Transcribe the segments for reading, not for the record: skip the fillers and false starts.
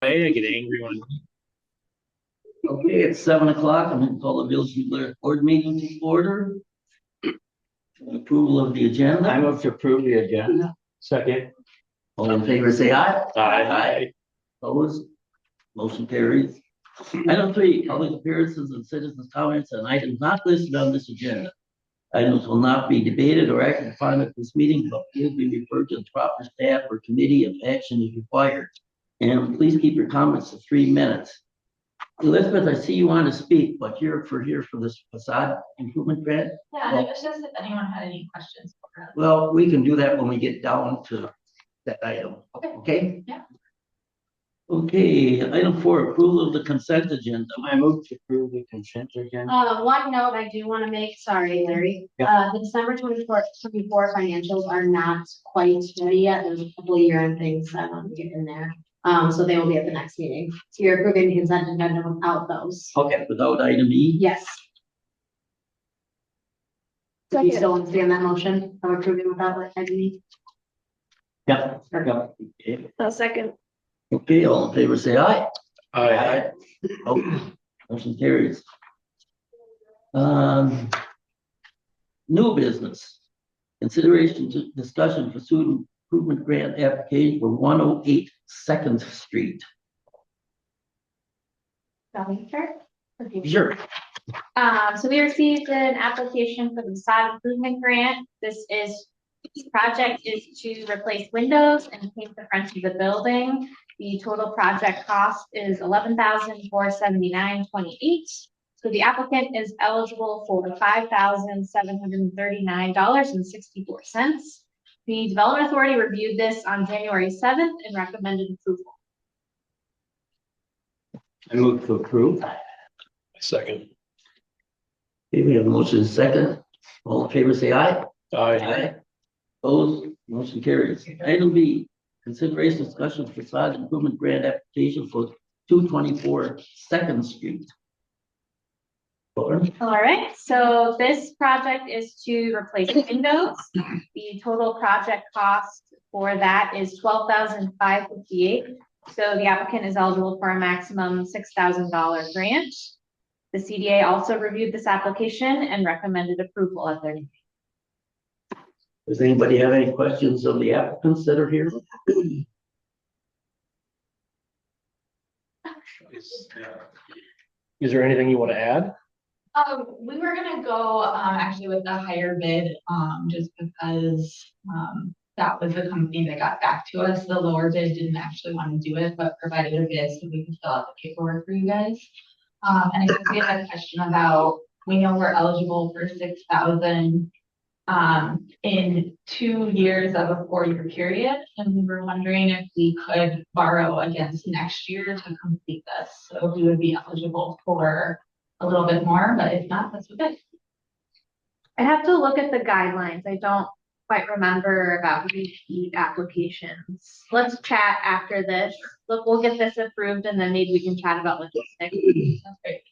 I get angry when Okay, it's 7 o'clock. I'm gonna call the village board meeting to order. Approval of the I agenda. move to approve the agenda. Second. All in favor, say aye. Aye. Opposed? Motion carries. Item 3, public appearances and citizens' comments on items not listed on this agenda. Items will not be debated or acted upon at this meeting, but will be referred to the proper staff or committee if action is required. And please keep your comments to 3 minutes. Elizabeth, I see you want to speak, but you're here for this facade improvement grant. Yeah, and it was just if anyone had any questions for us. Well, we can do that when we get down to that item. Okay? Yeah. Okay, item 4, approval of the consent agenda. I move to approve the consent agenda. One note I do want to make, sorry, Larry. The December 24 financials are not quite ready yet. There's a couple of year-end things that I want to get in there. So they will be at the next meeting. So you're approving the consent agenda without those. Okay, without item E. Yes. Do you still understand that motion of approving without item E? Yep. Okay. A second. Okay, all in favor, say aye. Aye. Oh, motion carries. New business. Consideration to discussion for student improvement grant application for 108 Second Street. Sure. So we received an application for the facade improvement grant. This project is to replace windows and paint the front of the building. The total project cost is $11,479.28. So the applicant is eligible for $5,739.64. The Development Authority reviewed this on January 7th and recommended approval. I move to approve. Second. Okay, we have a motion second. All in favor, say aye. Aye. Opposed, motion carries. Item B, consideration discussion facade improvement grant application for 224 Second Street. Lauren? All right, so this project is to replace windows. The total project cost for that is $12,558. So the applicant is eligible for a maximum $6,000 grant. The CDA also reviewed this application and recommended approval at their meeting. Does anybody have any questions of the applicants that are here? Is there anything you want to add? We were gonna go, actually with the higher bid, just because, that was the company that got back to us. The lower bid didn't actually want to do it, but provided a bid so we could fill out the paperwork for you guys. And I think we had a question about, we know we're eligible for 6,000 in 2 years of a 4-year period. And we were wondering if we could borrow against next year to complete this. So we would be eligible for a little bit more, but if not, that's okay. I have to look at the guidelines. I don't quite remember about repeat applications. Let's chat after this. Look, we'll get this approved and then maybe we can chat about logistics.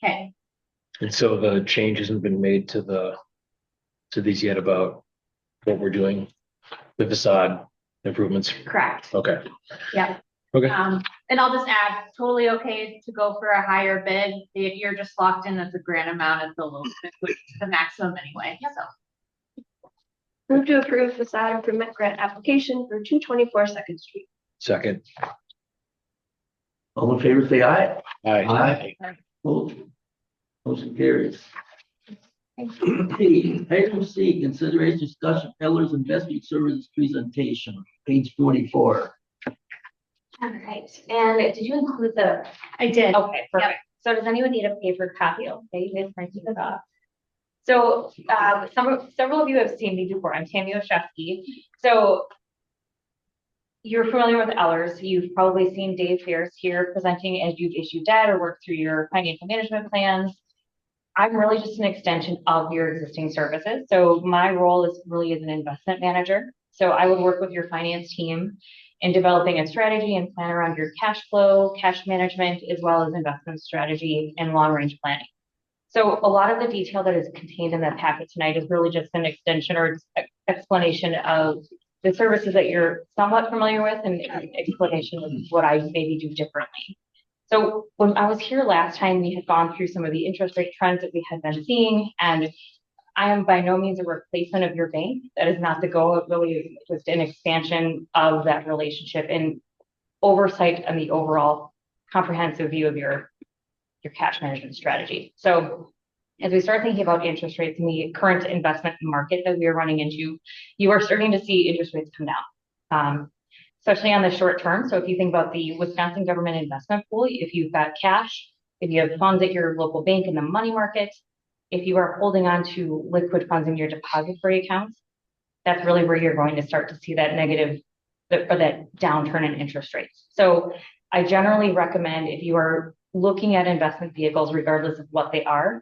Okay. And so the change hasn't been made to these yet about what we're doing, the facade improvements. Correct. Okay. Yep. Okay. And I'll just add, totally okay to go for a higher bid. You're just locked in at the grant amount at the low, which is the maximum anyway. So. Move to approve facade improvement grant application for 224 Second Street. Second. All in favor, say aye. Aye. Opposed, motion carries. Okay, item C, consideration discussion Pillars Investment Services presentation, page 44. All right, and did you include the? I did. Okay, perfect. So does anyone need a paper copy? Okay, you guys printed it off. So several of you have seen me before. I'm Tammy Oshevsky. So you're familiar with Ellers. You've probably seen Dave Fierce here presenting as you've issued debt or worked through your financial management plans. I'm really just an extension of your existing services. So my role is really as an investment manager. So I would work with your finance team in developing a strategy and plan around your cash flow, cash management, as well as investment strategy and long-range planning. So a lot of the detail that is contained in the packet tonight is really just an extension or explanation of the services that you're somewhat familiar with and an explanation of what I maybe do differently. So when I was here last time, we had gone through some of the interest rate trends that we had been seeing, and I am by no means a replacement of your bank. That is not the goal. It really is just an expansion of that relationship and oversight on the overall comprehensive view of your cash management strategy. So as we start thinking about interest rates in the current investment market that we are running into, you are starting to see interest rates come down, especially on the short term. So if you think about the Wisconsin government investment pool, if you've got cash, if you have funds at your local bank in the money market, if you are holding on to liquid funds in your depository accounts, that's really where you're going to start to see that negative or that downturn in interest rates. So I generally recommend if you are looking at investment vehicles, regardless of what they are,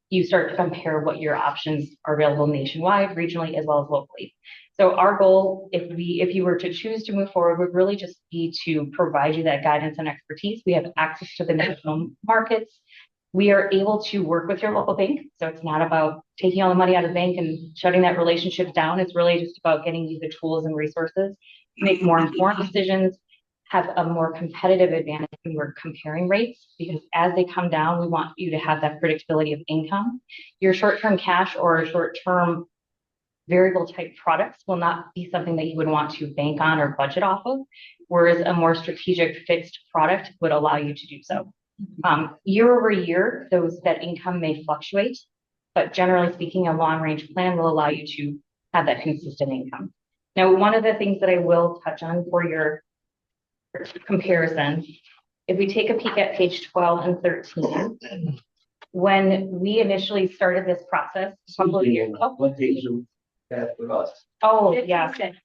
you start to compare what your options are available nationwide, regionally, as well as locally. So our goal, if you were to choose to move forward, would really just be to provide you that guidance and expertise. We have access to the national markets. We are able to work with your local bank. So it's not about taking all the money out of the bank and shutting that relationship down. It's really just about getting you the tools and resources to make more informed decisions, have a more competitive advantage when we're comparing rates, because as they come down, we want you to have that predictability of income. Your short-term cash or short-term variable type products will not be something that you would want to bank on or budget off of, whereas a more strategic fixed product would allow you to do so. Year over year, that income may fluctuate, but generally speaking, a long range plan will allow you to have that consistent income. Now, one of the things that I will touch on for your comparison, if we take a peek at page 12 and 13, when we initially started this process a couple of years ago. What page are that for us? Oh, yeah. 56.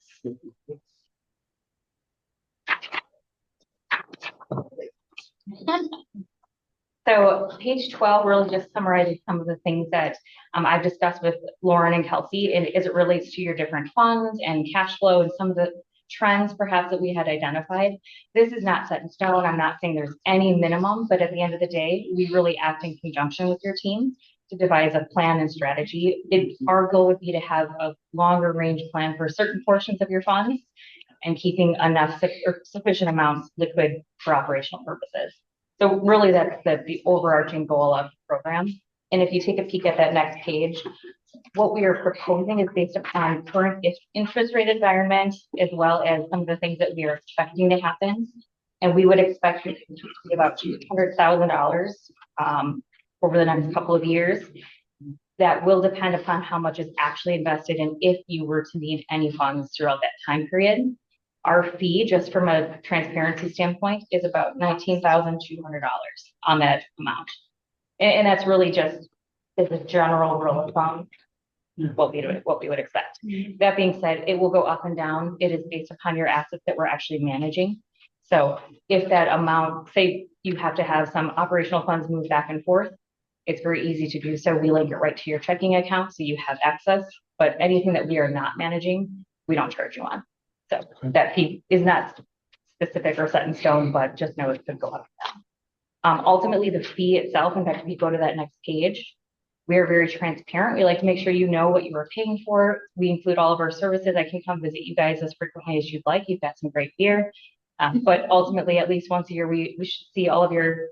So page 12 really just summarizes some of the things that I've discussed with Lauren and Kelsey, and as it relates to your different funds and cash flow and some of the trends perhaps that we had identified. This is not set in stone. I'm not saying there's any minimum, but at the end of the day, we really act in conjunction with your team to devise a plan and strategy. Our goal would be to have a longer range plan for certain portions of your funds and keeping enough or sufficient amounts liquid for operational purposes. So really that's the overarching goal of the program. And if you take a peek at that next page, what we are proposing is based upon current interest rate environment, as well as some of the things that we are expecting to happen. And we would expect it to be about $200,000 over the next couple of years. That will depend upon how much is actually invested and if you were to need any funds throughout that time period. Our fee, just from a transparency standpoint, is about $19,200 on that amount. And that's really just as a general rule of thumb, what we would expect. That being said, it will go up and down. It is based upon your assets that we're actually managing. So if that amount, say you have to have some operational funds move back and forth, it's very easy to do so. We link it right to your checking account so you have access, but anything that we are not managing, we don't charge you on. So that fee is not specific or set in stone, but just know it could go up and down. Ultimately, the fee itself, in fact, if you go to that next page, we are very transparent. We like to make sure you know what you are paying for. We include all of our services. I can come visit you guys as frequently as you'd like. You've got some great gear. But ultimately, at least once a year, we should see all of your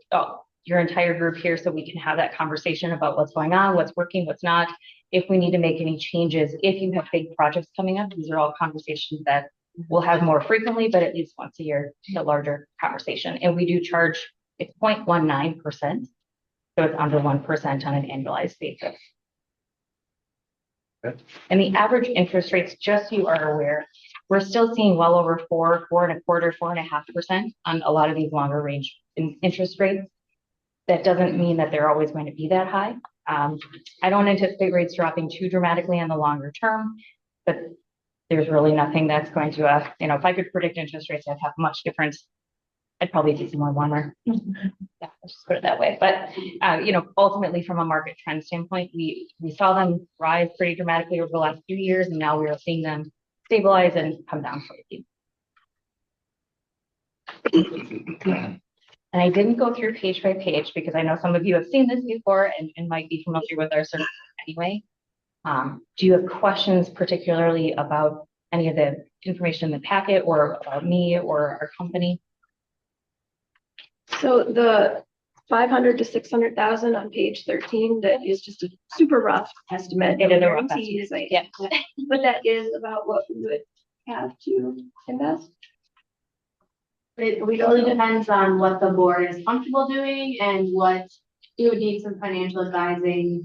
entire group here so we can have that conversation about what's going on, what's working, what's not. If we need to make any changes, if you have big projects coming up, these are all conversations that we'll have more frequently, but at least once a year, a larger conversation. And we do charge, it's 0.19%. So it's under 1% on an annualized basis. Okay. And the average interest rates, just so you are aware, we're still seeing well over 4.25%, 4.5% on a lot of these longer range interest rates. That doesn't mean that they're always going to be that high. I don't anticipate rates dropping too dramatically in the longer term, but there's really nothing that's going to, if I could predict interest rates, I'd have much different. I'd probably be some more warmer. Yeah, let's just put it that way. But, ultimately from a market trend standpoint, we saw them rise pretty dramatically over the last few years, and now we are seeing them stabilize and come down slightly. And I didn't go through page by page because I know some of you have seen this before and might be familiar with our service anyway. Do you have questions particularly about any of the information in the packet or about me or our company? So the 500 to 600,000 on page 13, that is just a super rough estimate. It is a rough Guarantees, like, Yeah. but that is about what we would have to invest. It really depends on what the board is comfortable doing and what you would need some financial advising,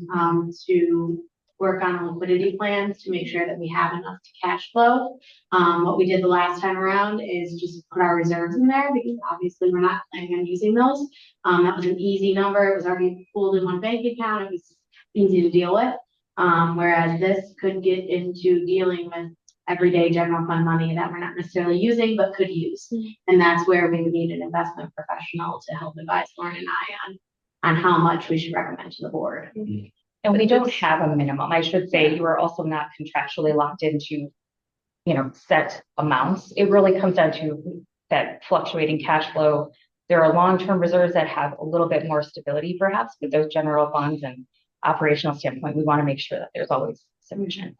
to work on liquidity plans to make sure that we have enough to cash flow. What we did the last time around is just put our reserves in there because obviously we're not planning on using those. That was an easy number. It was already pooled in one bank account. It was easy to deal with. Whereas this could get into dealing with everyday general fund money that we're not necessarily using, but could use. And that's where we would need an investment professional to help advise Lauren and I on how much we should recommend to the board. And we don't have a minimum. I should say you are also not contractually locked into, set amounts. It really comes down to that fluctuating cash flow. There are long-term reserves that have a little bit more stability perhaps, but those general funds and operational standpoint, we want to make sure that there's always sufficient.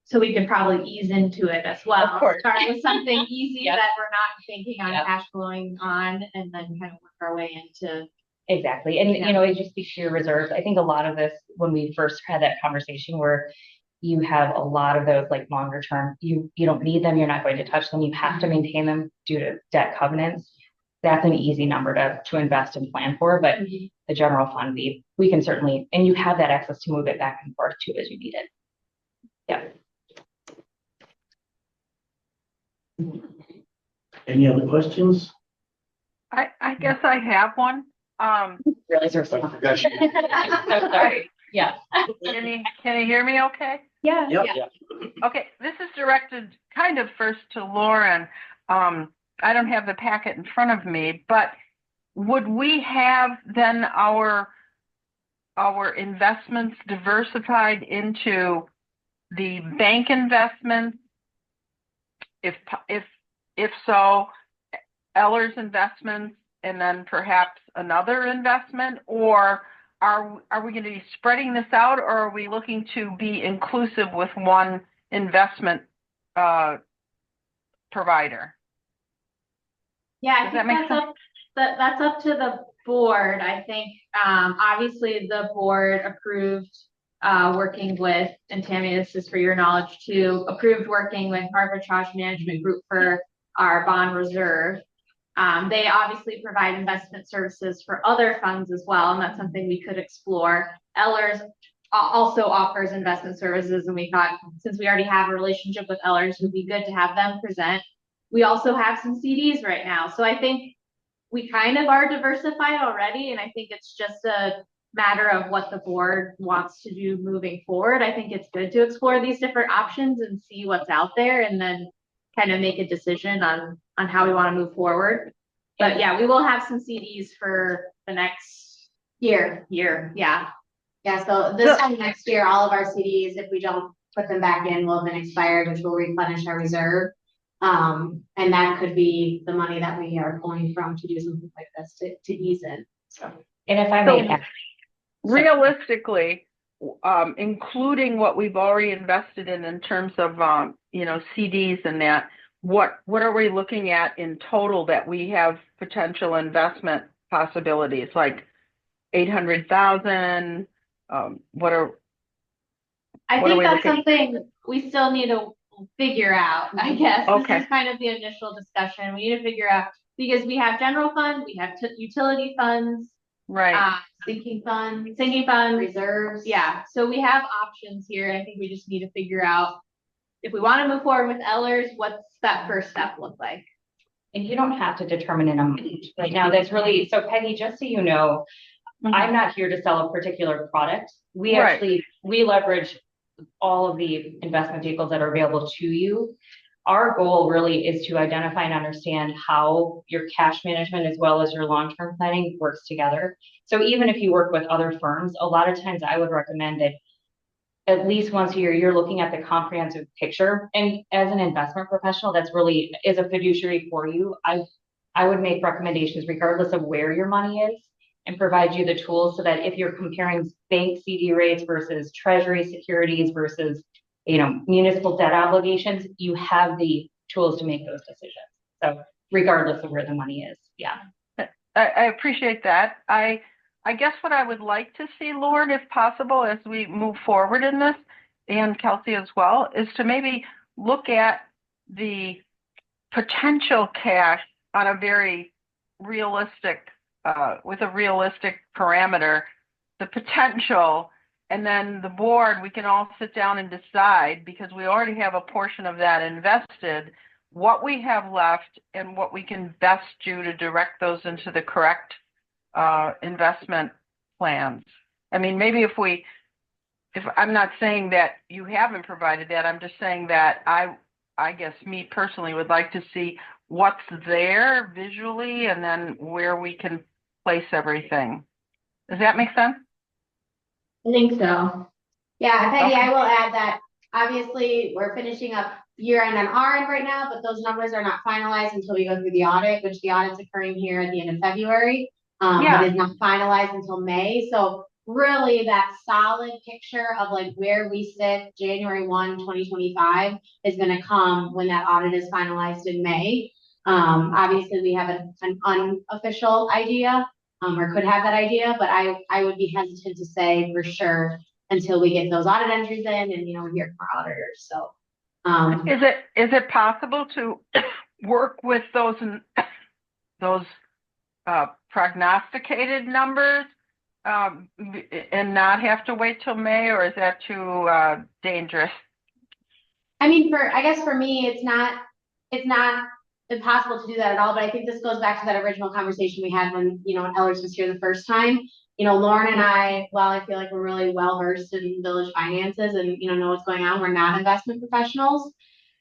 So we could probably ease into it as well. Of course. Start with something easy Yep. that we're not thinking on Yep. cash flowing on, and then kind of work our way into. Exactly. And, Yeah. it just speaks to your reserves. I think a lot of this, when we first had that conversation where you have a lot of those like longer term, you don't need them. You're not going to touch them. You have to maintain them due to debt covenants. That's an easy number to invest and plan for, but the general fund, we can certainly, and you have that access to move it back and forth too as you need it. Yeah. Any other questions? I guess I have one. Realize there's some. So sorry. Yeah. Can you hear me okay? Yeah. Yep. Okay, this is directed kind of first to Lauren. I don't have the packet in front of me, but would we have then our investments diversified into the bank investments? If so, Eller's investments and then perhaps another investment, or are we going to be spreading this out, or are we looking to be inclusive with one investment provider? Yeah, I Does that think make that's up to the board. I think, obviously the board approved, working with, and Tammy, this is for your knowledge too, approved working with Arbitrage Management Group for our bond reserve. They obviously provide investment services for other funds as well, and that's something we could explore. Ellers also offers investment services, and we thought since we already have a relationship with Ellers, it would be good to have them present. We also have some CDs right now, so I think we kind of are diversified already, and I think it's just a matter of what the board wants to do moving forward. I think it's good to explore these different options and see what's out there, and then kind of make a decision on how we want to move forward. But yeah, we will have some CDs for the next year. Yeah. Yeah, so this time next year, all of our CDs, if we don't put them back in, will have been expired, which will replenish our reserve. And that could be the money that we are pulling from to do something like this to ease in, so. And if I may add, Realistically, including what we've already invested in terms of CDs and that, what are we looking at in total that we have potential investment possibilities, like 800,000? What are I What are think we that's looking- something we still need to figure out, I guess. Okay. This is kind of the initial discussion. We need to figure out, because we have general fund, we have utility funds, right? Sinking funds, sinking funds. reserves. Yeah, so we have options here, and I think we just need to figure out if we want to move forward with Ellers, what's that first step look like? and you don't have to determine an amount right now. That's really, so Peggy, just so you know, I'm not here to sell a particular product. We Right. actually, we leverage all of the investment vehicles that are available to you. Our goal really is to identify and understand how your cash management as well as your long-term planning works together. So even if you work with other firms, a lot of times I would recommend that at least once a year, you're looking at the comprehensive picture. And as an investment professional, that's really is a fiduciary for you. I would make recommendations regardless of where your money is and provide you the tools so that if you're comparing bank CD rates versus treasury securities versus municipal debt obligations, you have the tools to make those decisions. So regardless of where the money is, yeah. I appreciate that. I guess what I would like to see, Lauren, if possible, as we move forward in this, and Kelsey as well, is to maybe look at the potential cash on a very realistic, with a realistic parameter, the potential, and then the board, we can all sit down and decide, because we already have a portion of that invested, what we have left and what we can best do to direct those into the correct investment plans. I mean, maybe if I'm not saying that you haven't provided that, I'm just saying that I guess me personally would like to see what's there visually and then where we can place everything. Does that make sense? I think so. Yeah, Peggy, Okay. I will add that obviously we're finishing up year end on our end right now, but those numbers are not finalized until we go through the audit, which the audit's occurring here at the end of February. But is not finalized until May. So really that solid picture of like where we sit January 1, 2025 is going to come when that audit is finalized in May. Obviously we have an unofficial idea, or could have that idea, but I would be hesitant to say for sure until we get those audit entries in and, you know, we hear from our auditors. So, is it possible to work with those prognosticated numbers and not have to wait till May, or is that too dangerous? I mean, I guess for me, it's not impossible to do that at all, but I think this goes back to that original conversation we had when, you know, when Ellers was here the first time. You know, Lauren and I, while I feel like we're really well versed in village finances and, you know what's going on, we're not investment professionals.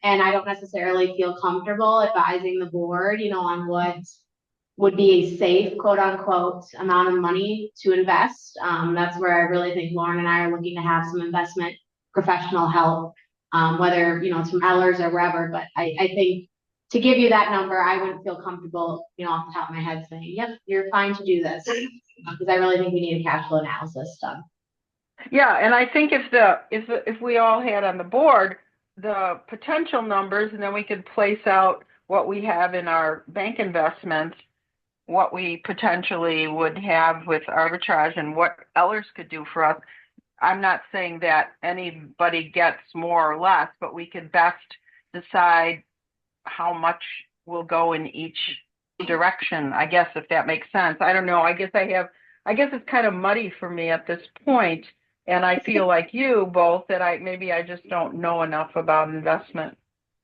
And I don't necessarily feel comfortable advising the board, you know, on what would be a safe, quote unquote, amount of money to invest. That's where I really think Lauren and I are looking to have some investment professional help, whether, you know, it's from Ellers or wherever. But I think to give you that number, I wouldn't feel comfortable, you know, off the top of my head saying, yep, you're fine to do this. Because I really think we need a cash flow analysis done. Yeah, and I think if we all had on the board the potential numbers, and then we could place out what we have in our bank investments, what we potentially would have with arbitrage, and what Ellers could do for us. I'm not saying that anybody gets more or less, but we could best decide how much will go in each direction, I guess, if that makes sense. I don't know. I guess it's kind of muddy for me at this point, and I feel like you both that I just don't know enough about investment.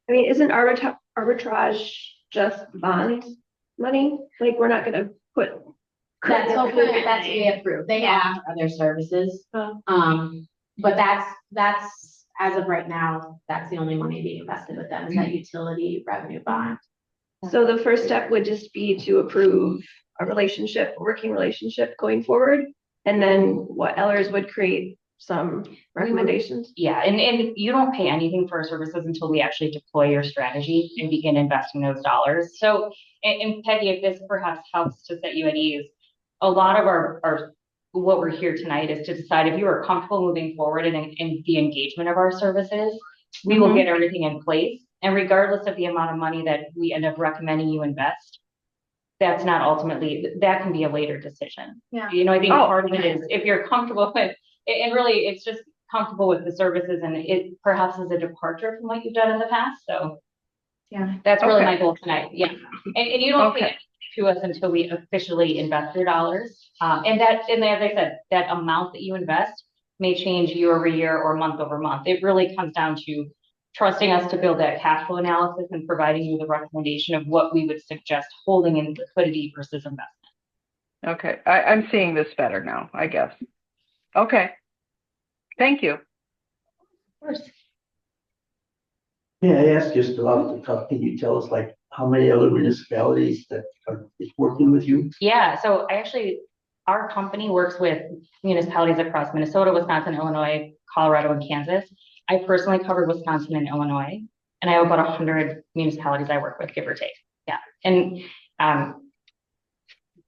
I mean, isn't arbitrage just bond money? Like, we're not going to put. That's hopefully that's be approved. They have other services. But that's as of right now, that's the only money being invested with them is that utility revenue bond. So the first step would just be to approve a working relationship going forward. And then what Ellers would create some recommendations. Yeah, and you don't pay anything for our services until we actually deploy your strategy and begin investing those dollars. So, and Peggy, if this perhaps helps to set you at ease, a lot of our what we're here tonight is to decide if you are comfortable moving forward in the engagement of our services, we will get everything in place. And regardless of the amount of money that we end up recommending you invest, that's not ultimately, that can be a later decision. Yeah. You know, I think part of it is if you're comfortable with, and really it's just comfortable with the services, and it perhaps is a departure from what you've done in the past. So yeah, that's really my goal tonight. Yeah. And you don't pay to us until we officially invest your dollars. And as I said, that amount that you invest may change year over year or month over month. It really comes down to trusting us to build that cash flow analysis and providing you the recommendation of what we would suggest holding in liquidity versus investment. Okay, I'm seeing this better now, I guess. Okay, thank you. Of course. Yeah, I asked just about the top. Can you tell us like how many other municipalities that is working with you? Yeah, so our company works with municipalities across Minnesota, Wisconsin, Illinois, Colorado, and Kansas. I personally covered Wisconsin and Illinois, and I have about 100 municipalities I work with, give or take. Yeah, and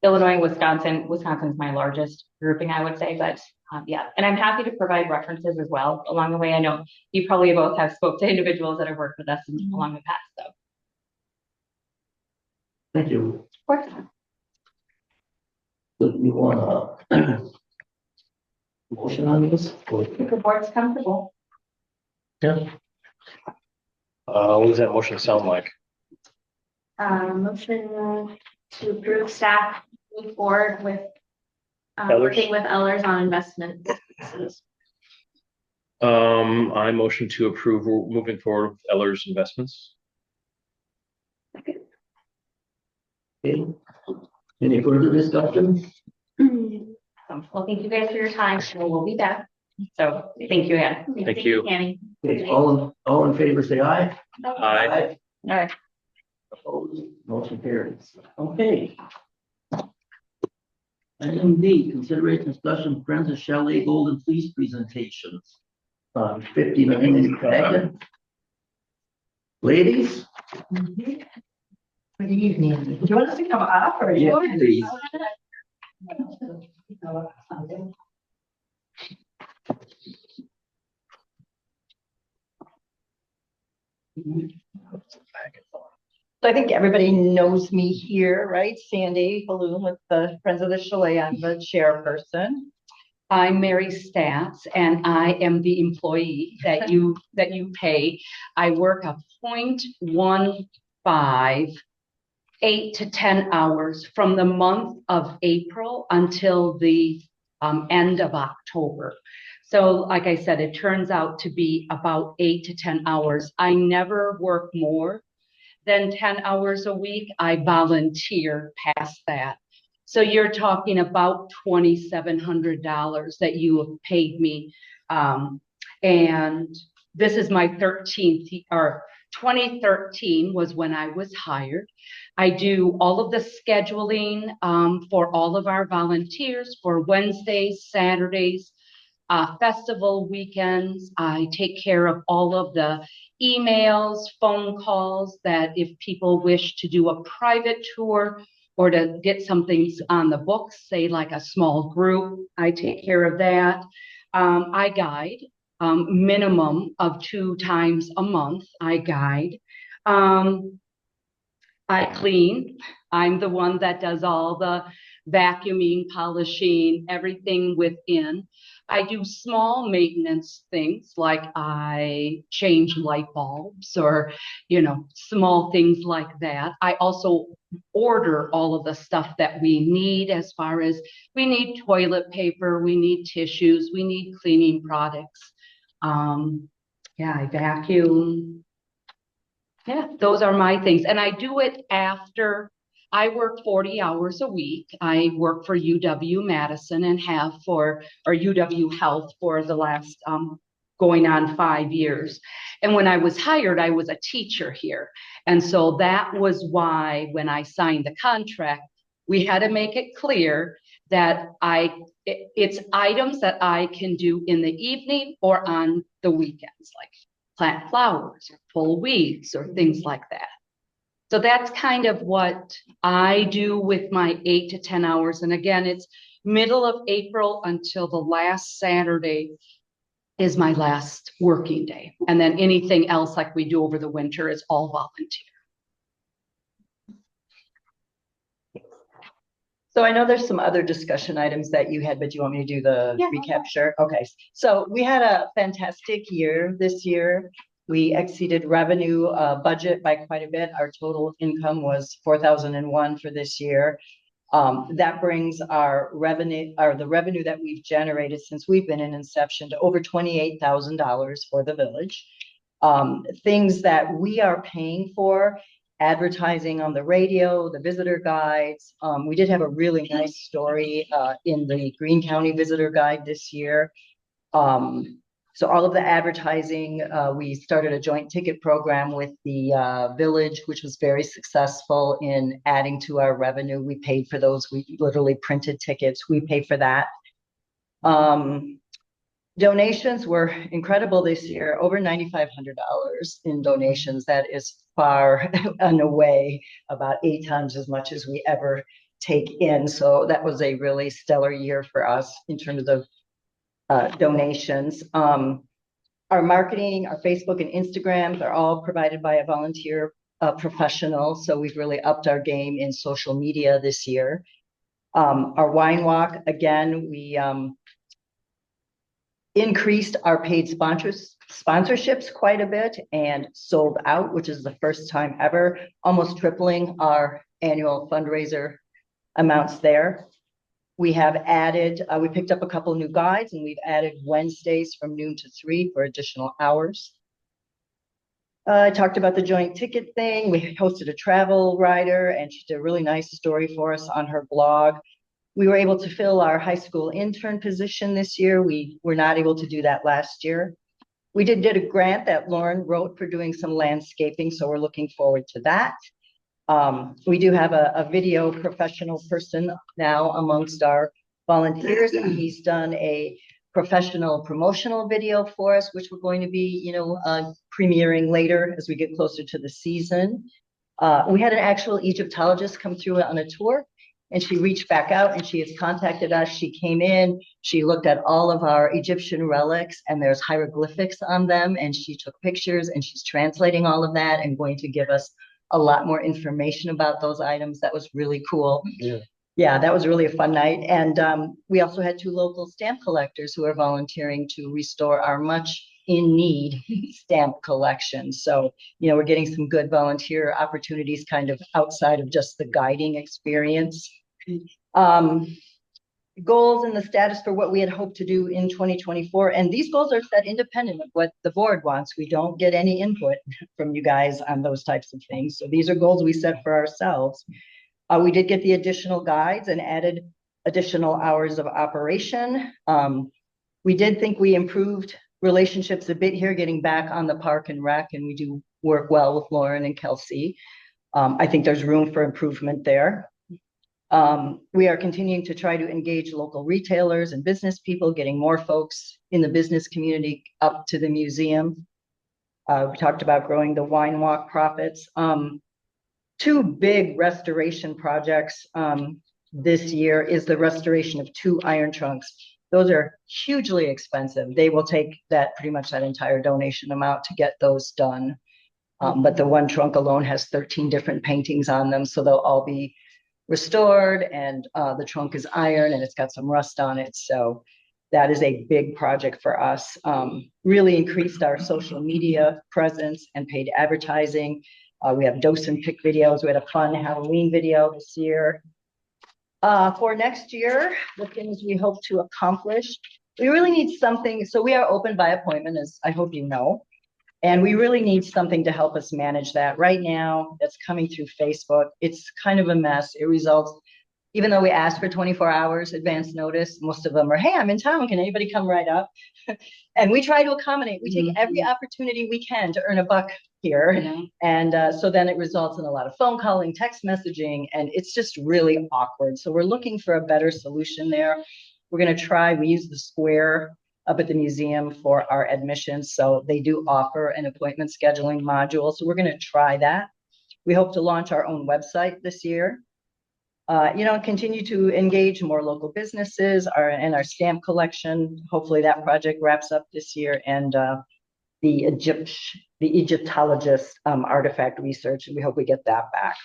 Illinois, Wisconsin's my largest grouping, I would say, but Yeah, and I'm happy to provide references as well along the way. I know you probably both have spoke to individuals that have worked with us along the past, so. Thank you. Of course. So you want a motion on this? If the board's comfortable. Yeah. What does that motion sound like? Motion to approve staff move forward with Ellers? working with Ellers on investment. I motion to approve moving forward with Eller's investments. Okay. Any further discussion? Well, thank you guys for your time, and we'll be back. So thank you again. Thank you. Tammy. Okay, all in favor, say aye. Aye. Aye. Opposed, motion carries. Okay. Item D, consideration discussion Friends of Chalet Golden Fleece presentations on 59 in Packet. Ladies? Good evening. Do you want us to come up or? Yeah, please. So I think everybody knows me here, right? Sandy Balloon with the Friends of the Chalet. I'm the chairperson. I'm Mary Stats, and I am the employee that you pay. I work a 0.15, 8 to 10 hours from the month of April until the end of October. So like I said, it turns out to be about 8 to 10 hours. I never work more than 10 hours a week. I volunteer past that. So you're talking about $2,700 that you have paid me. And this is my 13th, or 2013 was when I was hired. I do all of the scheduling for all of our volunteers for Wednesdays, Saturdays, festival weekends. I take care of all of the emails, phone calls that if people wish to do a private tour or to get some things on the books, say like a small group, I take care of that. I guide, minimum of 2 times a month, I guide. I clean. I'm the one that does all the vacuuming, polishing, everything within. I do small maintenance things like I change light bulbs or, small things like that. I also order all of the stuff that we need as far as we need toilet paper, we need tissues, we need cleaning products. I vacuum. Yeah, those are my things. And I do it after I work 40 hours a week. I work for UW-Madison and have or UW Health for the last going on 5 years. And when I was hired, I was a teacher here. And so that was why when I signed the contract, we had to make it clear that it's items that I can do in the evening or on the weekends, like plant flowers or pull weeds or things like that. So that's kind of what I do with my 8 to 10 hours. And again, it's middle of April until the last Saturday is my last working day. And then anything else like we do over the winter is all volunteer. So I know there's some other discussion items that you had, but do you want me to do the recap? Sure. Okay. So we had a fantastic year this year. We exceeded revenue budget by quite a bit. Our total income was $4,001 for this year. That brings our revenue, or the revenue that we've generated since we've been in inception, to over $28,000 for the village. Things that we are paying for: advertising on the radio, the visitor guides. We did have a really nice story in the Greene County Visitor Guide this year. So all of the advertising, we started a joint ticket program with the village, which was very successful in adding to our revenue. We paid for those. We literally printed tickets. We paid for that. Donations were incredible this year, over $9,500 in donations. That is far and away about 8 times as much as we ever take in. So that was a really stellar year for us in terms of donations. Our marketing, our Facebook and Instagrams are all provided by a volunteer professional. So we've really upped our game in social media this year. Our wine walk, again, we increased our paid sponsorships quite a bit and sold out, which is the first time ever, almost tripling our annual fundraiser amounts there. We have added, we picked up a couple new guides, and we've added Wednesdays from noon to 3 for additional hours. I talked about the joint ticket thing. We hosted a travel writer, and she did a really nice story for us on her blog. We were able to fill our high school intern position this year. We were not able to do that last year. We did a grant that Lauren wrote for doing some landscaping, so we're looking forward to that. We do have a video professional person now amongst our volunteers, and he's done a professional promotional video for us, which we're going to be, premiering later as we get closer to the season. We had an actual Egyptologist come through on a tour, and she reached back out and she has contacted us. She came in, she looked at all of our Egyptian relics, and there's hieroglyphics on them, and she took pictures, and she's translating all of that and going to give us a lot more information about those items. That was really cool. Yeah, that was really a fun night. And we also had 2 local stamp collectors who are volunteering to restore our much in need stamp collection. So, we're getting some good volunteer opportunities kind of outside of just the guiding experience. Goals and the status for what we had hoped to do in 2024. And these goals are set independent of what the board wants. We don't get any input from you guys on those types of things. So these are goals we set for ourselves. We did get the additional guides and added additional hours of operation. We did think we improved relationships a bit here, getting back on the park and rec, and we do work well with Lauren and Kelsey. I think there's room for improvement there. We are continuing to try to engage local retailers and business people, getting more folks in the business community up to the museum. We talked about growing the wine walk profits. 2 big restoration projects this year is the restoration of 2 iron trunks. Those are hugely expensive. They will take pretty much that entire donation amount to get those done. But the one trunk alone has 13 different paintings on them, so they'll all be restored, and the trunk is iron and it's got some rust on it. So that is a big project for us. Really increased our social media presence and paid advertising. We have dose and pick videos. We had a fun Halloween video this year. For next year, the things we hope to accomplish, we really need something. So we are open by appointment, as I hope you know. And we really need something to help us manage that. Right now, that's coming through Facebook. It's kind of a mess. It results, even though we ask for 24 hours advance notice, most of them are, hey, I'm in town. Can anybody come right up? And we try to accommodate. We take every opportunity we can to earn a buck here. And so then it results in a lot of phone calling, text messaging, and it's just really awkward. So we're looking for a better solution there. We're going to try. We use the Square up at the museum for our admissions. So they do offer an appointment scheduling module. So we're going to try that. We hope to launch our own website this year. Continue to engage more local businesses and our stamp collection. Hopefully that project wraps up this year. And the Egyptologist artifact research, and we hope we get that back.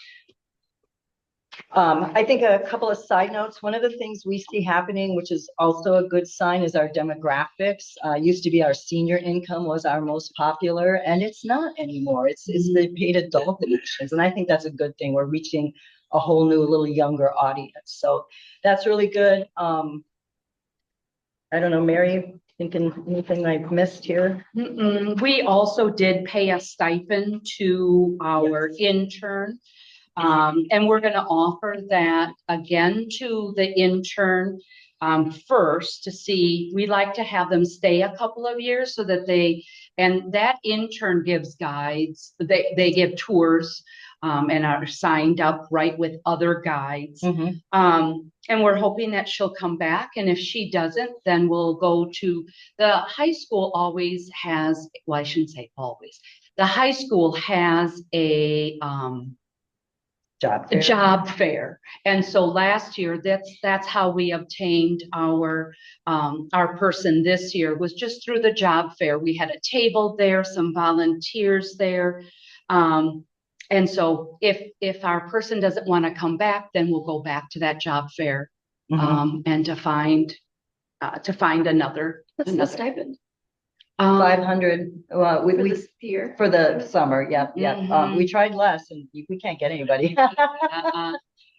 I think a couple of side notes. One of the things we see happening, which is also a good sign, is our demographics. Used to be our senior income was our most popular, and it's not anymore. It's the paid adult admissions, and I think that's a good thing. We're reaching a whole new, little younger audience, so that's really good. I don't know, Mary, thinking anything I've missed here? We also did pay a stipend to our intern. And we're going to offer that again to the intern first to see. We like to have them stay a couple of years so that and that intern gives guides. They give tours and are signed up right with other guides. And we're hoping that she'll come back. And if she doesn't, then we'll go to the high school. Always has, well, I shouldn't say always. The high school has a Job fair. job fair. And so last year, that's how we obtained our person this year, was just through the job fair. We had a table there, some volunteers there. And so if our person doesn't want to come back, then we'll go back to that job fair, and to find another. What's the stipend 500, for we, this year? for the summer, yep. Mhm. We tried less and we can't get anybody.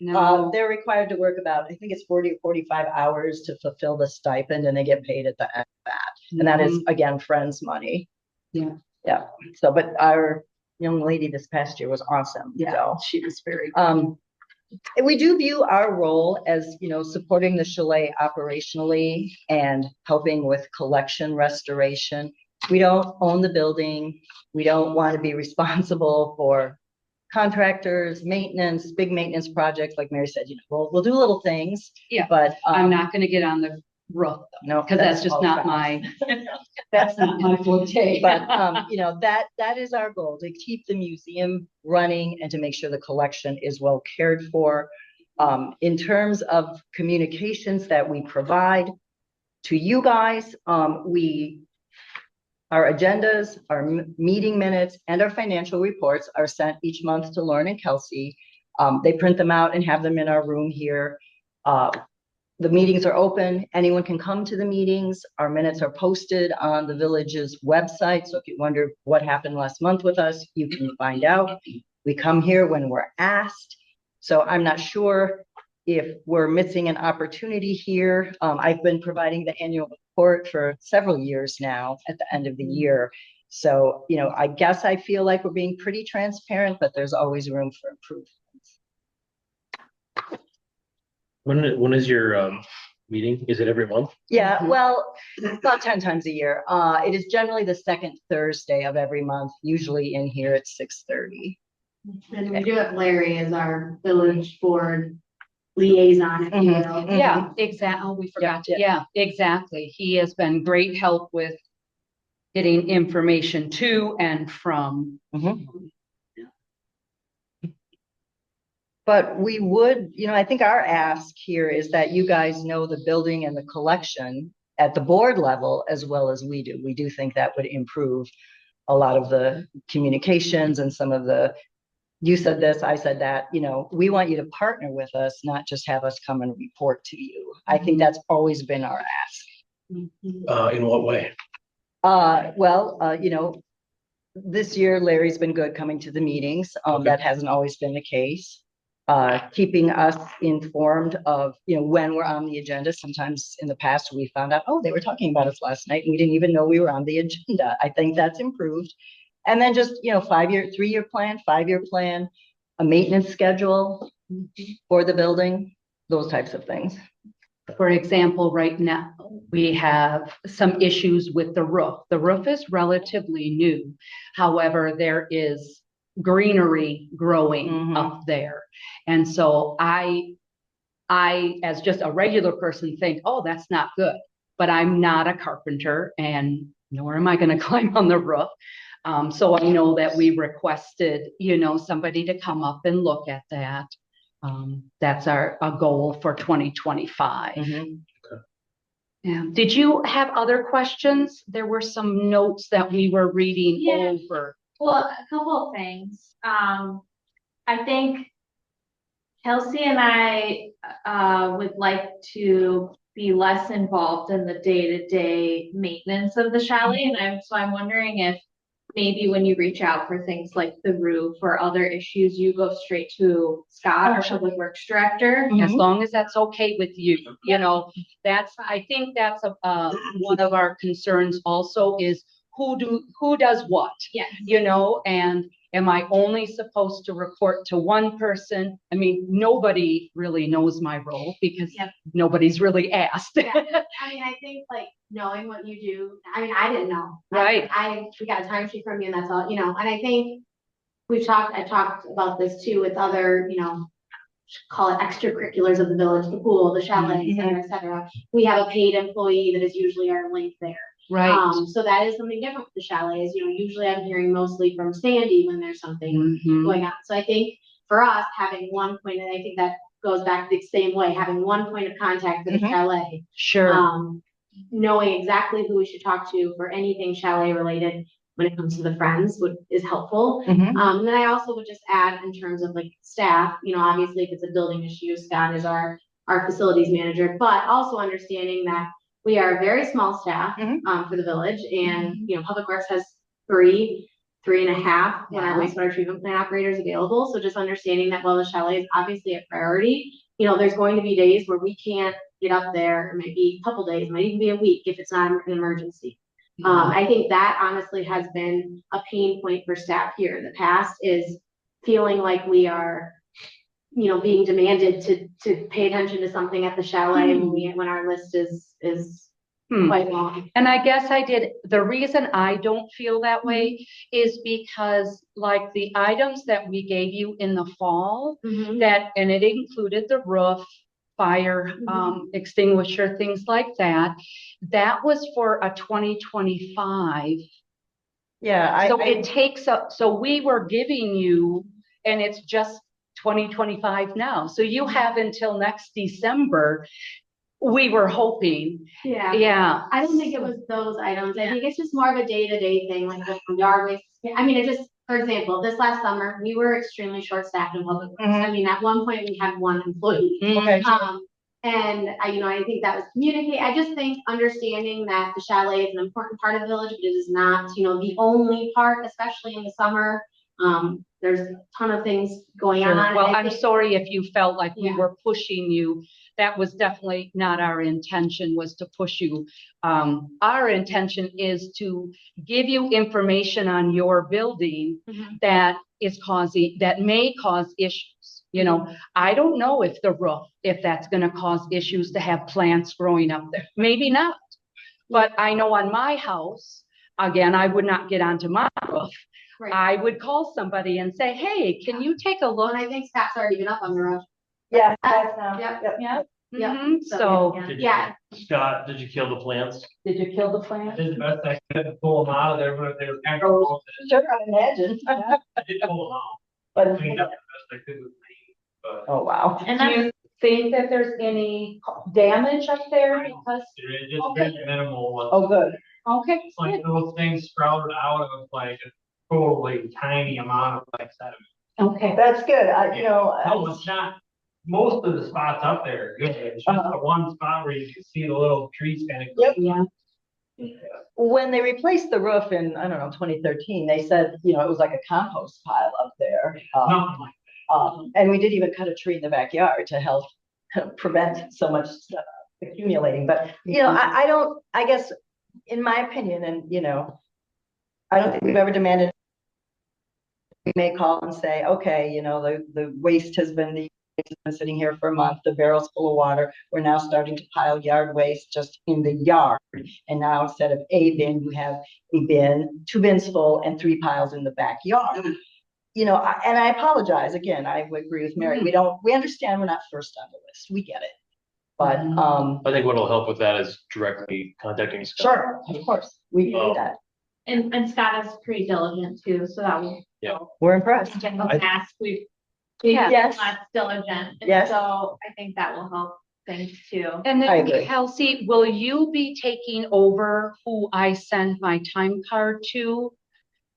No, They're required to work about, I think it's 40 or 45 hours to fulfill the stipend, and they get paid at the end of that. And that is, again, friends' money. Yeah. Yeah. So, but our young lady this past year was awesome. Yeah, So, she was very. we do view our role as, supporting the chalet operationally and helping with collection restoration. We don't own the building. We don't want to be responsible for contractors, maintenance, big maintenance projects. Like Mary said, we'll do little things. Yeah. But I'm not going to get on the roof no, because that's just all not fine. that's not my forte. But that is our goal, to keep the museum running and to make sure the collection is well cared for. In terms of communications that we provide to you guys, our agendas, our meeting minutes, and our financial reports are sent each month to Lauren and Kelsey. They print them out and have them in our room here. The meetings are open. Anyone can come to the meetings. Our minutes are posted on the village's website. So if you wonder what happened last month with us, you can find out. We come here when we're asked. So I'm not sure if we're missing an opportunity here. I've been providing the annual report for several years now at the end of the year. So, I guess I feel like we're being pretty transparent, but there's always room for improvement. When is your meeting? Is it every month? Yeah, well, about 10 times a year. It is generally the second Thursday of every month, usually in here at 6:30. And we do have Larry as our village board liaison, if you Mhm. will. Yeah, exactly. Oh, we forgot to. Yeah, exactly. He has been great help with getting information to and from. But we would, I think our ask here is that you guys know the building and the collection at the board level as well as we do. We do think that would improve a lot of the communications and some of the, you said this, I said that, we want you to partner with us, not just have us come and report to you. I think that's always been our ask. In what way? This year Larry's been good coming to the meetings. Okay. That hasn't always been the case. Keeping us informed of, when we're on the agenda. Sometimes in the past, we found out, they were talking about us last night, and we didn't even know we were on the agenda. I think that's improved. And then just, 3-year plan, 5-year plan, a maintenance schedule for the building, those types of things. For example, right now, we have some issues with the roof. The roof is relatively new. However, there is greenery growing up there. And so I, as just a regular person, think, that's not good. But I'm not a carpenter, and nor am I going to climb on the roof. So I know that we requested, somebody to come up and look at that. That's a goal for 2025. Yeah. Did you have other questions? There were some notes that we were reading over. Well, a couple of things. I think Kelsey and I would like to be less involved in the day-to-day maintenance of the chalet. And I'm wondering if maybe when you reach out for things like the roof or other issues, you go straight to Scott, our Public Works Director. As long as that's okay with you, I think that's one of our concerns also is who does what? Yes. And am I only supposed to report to one person? I mean, nobody really knows my role because nobody's really asked. I think knowing what you do, I didn't know. Right. We got a timesheet from you and that's all, and I think I talked about this too with other, call it extracurriculars of the village, the pool, the chalet, et cetera, et cetera. We have a paid employee that is usually our link there. Right. So that is something different with the chalets. Usually I'm hearing mostly from Sandy when there's something going on. So I think for us, having one point, and I think that goes back the same way, having one point of contact for the Mhm. chalet. Sure. Knowing exactly who we should talk to for anything chalet related when it comes to the friends is helpful. Mhm. And then I also would just add in terms of like staff, obviously if it's a building issue, Scott is our facilities manager, but also understanding that we are a very small staff, Mhm. for the village, and, Public Works has 3.5 when our Yeah. wastewater treatment plant operators available. So just understanding that while the chalet is obviously a priority, there's going to be days where we can't get up there. It might be a couple days, it might even be a week if it's not an emergency. I think that honestly has been a pain point for staff here in the past, is feeling like we are, being demanded to pay attention to something at the chalet when our list is Hmm. quite long. And I guess the reason I don't feel that way is because like the items that we gave you in the fall, and it included the roof, fire, extinguisher, things like that. That was for a 2025. Yeah, So it takes up, so we were giving you, and it's just 2025 now. So you have until next December. We were hoping. Yeah. Yeah. I don't think it was those items. I think it's just more of a day-to-day thing, like the yard waste. I mean, it just, for example, this last summer, we were extremely short-staffed in Public Works. I mean, at one point we had one employee. Okay. And I think that was communicated. I just think understanding that the chalet is an important part of the village, but it is not, the only part, especially in the summer. There's a ton of things going Sure. on. Well, and I I'm think- sorry if you felt like we Yeah. were pushing you. That was definitely not our intention, was to push you. Our intention is to give you information on your building that may cause issues. I don't know if that's gonna cause issues to have plants growing up there. Maybe not. But I know on my house, again, I would not get onto my roof. Right. I would call somebody and say, hey, can you take a look? And I think Scott's already been up on the roof. Yeah. Yep. Yeah. Yeah. Mhm. So, Yeah. Scott, did you kill the plants? did you kill the I plant? did the best I could to pull them out of there, but they were kind of frozen. Sure, I imagine. I did pull them out, But, cleaned up the best I could with paint, but oh, wow. And do you think that there's any damage up there because? it's just very minimal. Oh, good. Okay. It's like those things sprouted out of like a totally tiny amount of like sediment. Okay. That's good. No, it's not, most of the spots up there are good. It's just the one spot where you can see the little trees kind of. Yep. Yeah. When they replaced the roof in, I don't know, 2013, they said, it was like a compost pile up there. Nothing like And we did even cut a tree in the backyard to help prevent so much stuff accumulating. But, I guess, in my opinion, and, I don't think we've ever demanded. We may call and say, okay, the waste has been sitting here for a month, the barrel's full of water. We're now starting to pile yard waste just in the yard. And now instead of a bin, you have a bin, 2 bins full and 3 piles in the backyard. And I apologize. Again, I would agree with Mary. We understand we're not first on the list. We get it. But, I think what'll help with that is directly contacting Scott. sure, of course, we can do that. And Scott is pretty diligent too, so that will. We're impressed. In the past, we've Yes. less diligent, and Yes. so I think that will help things too. And I then agree. Kelsey, will you be taking over who I send my time card to?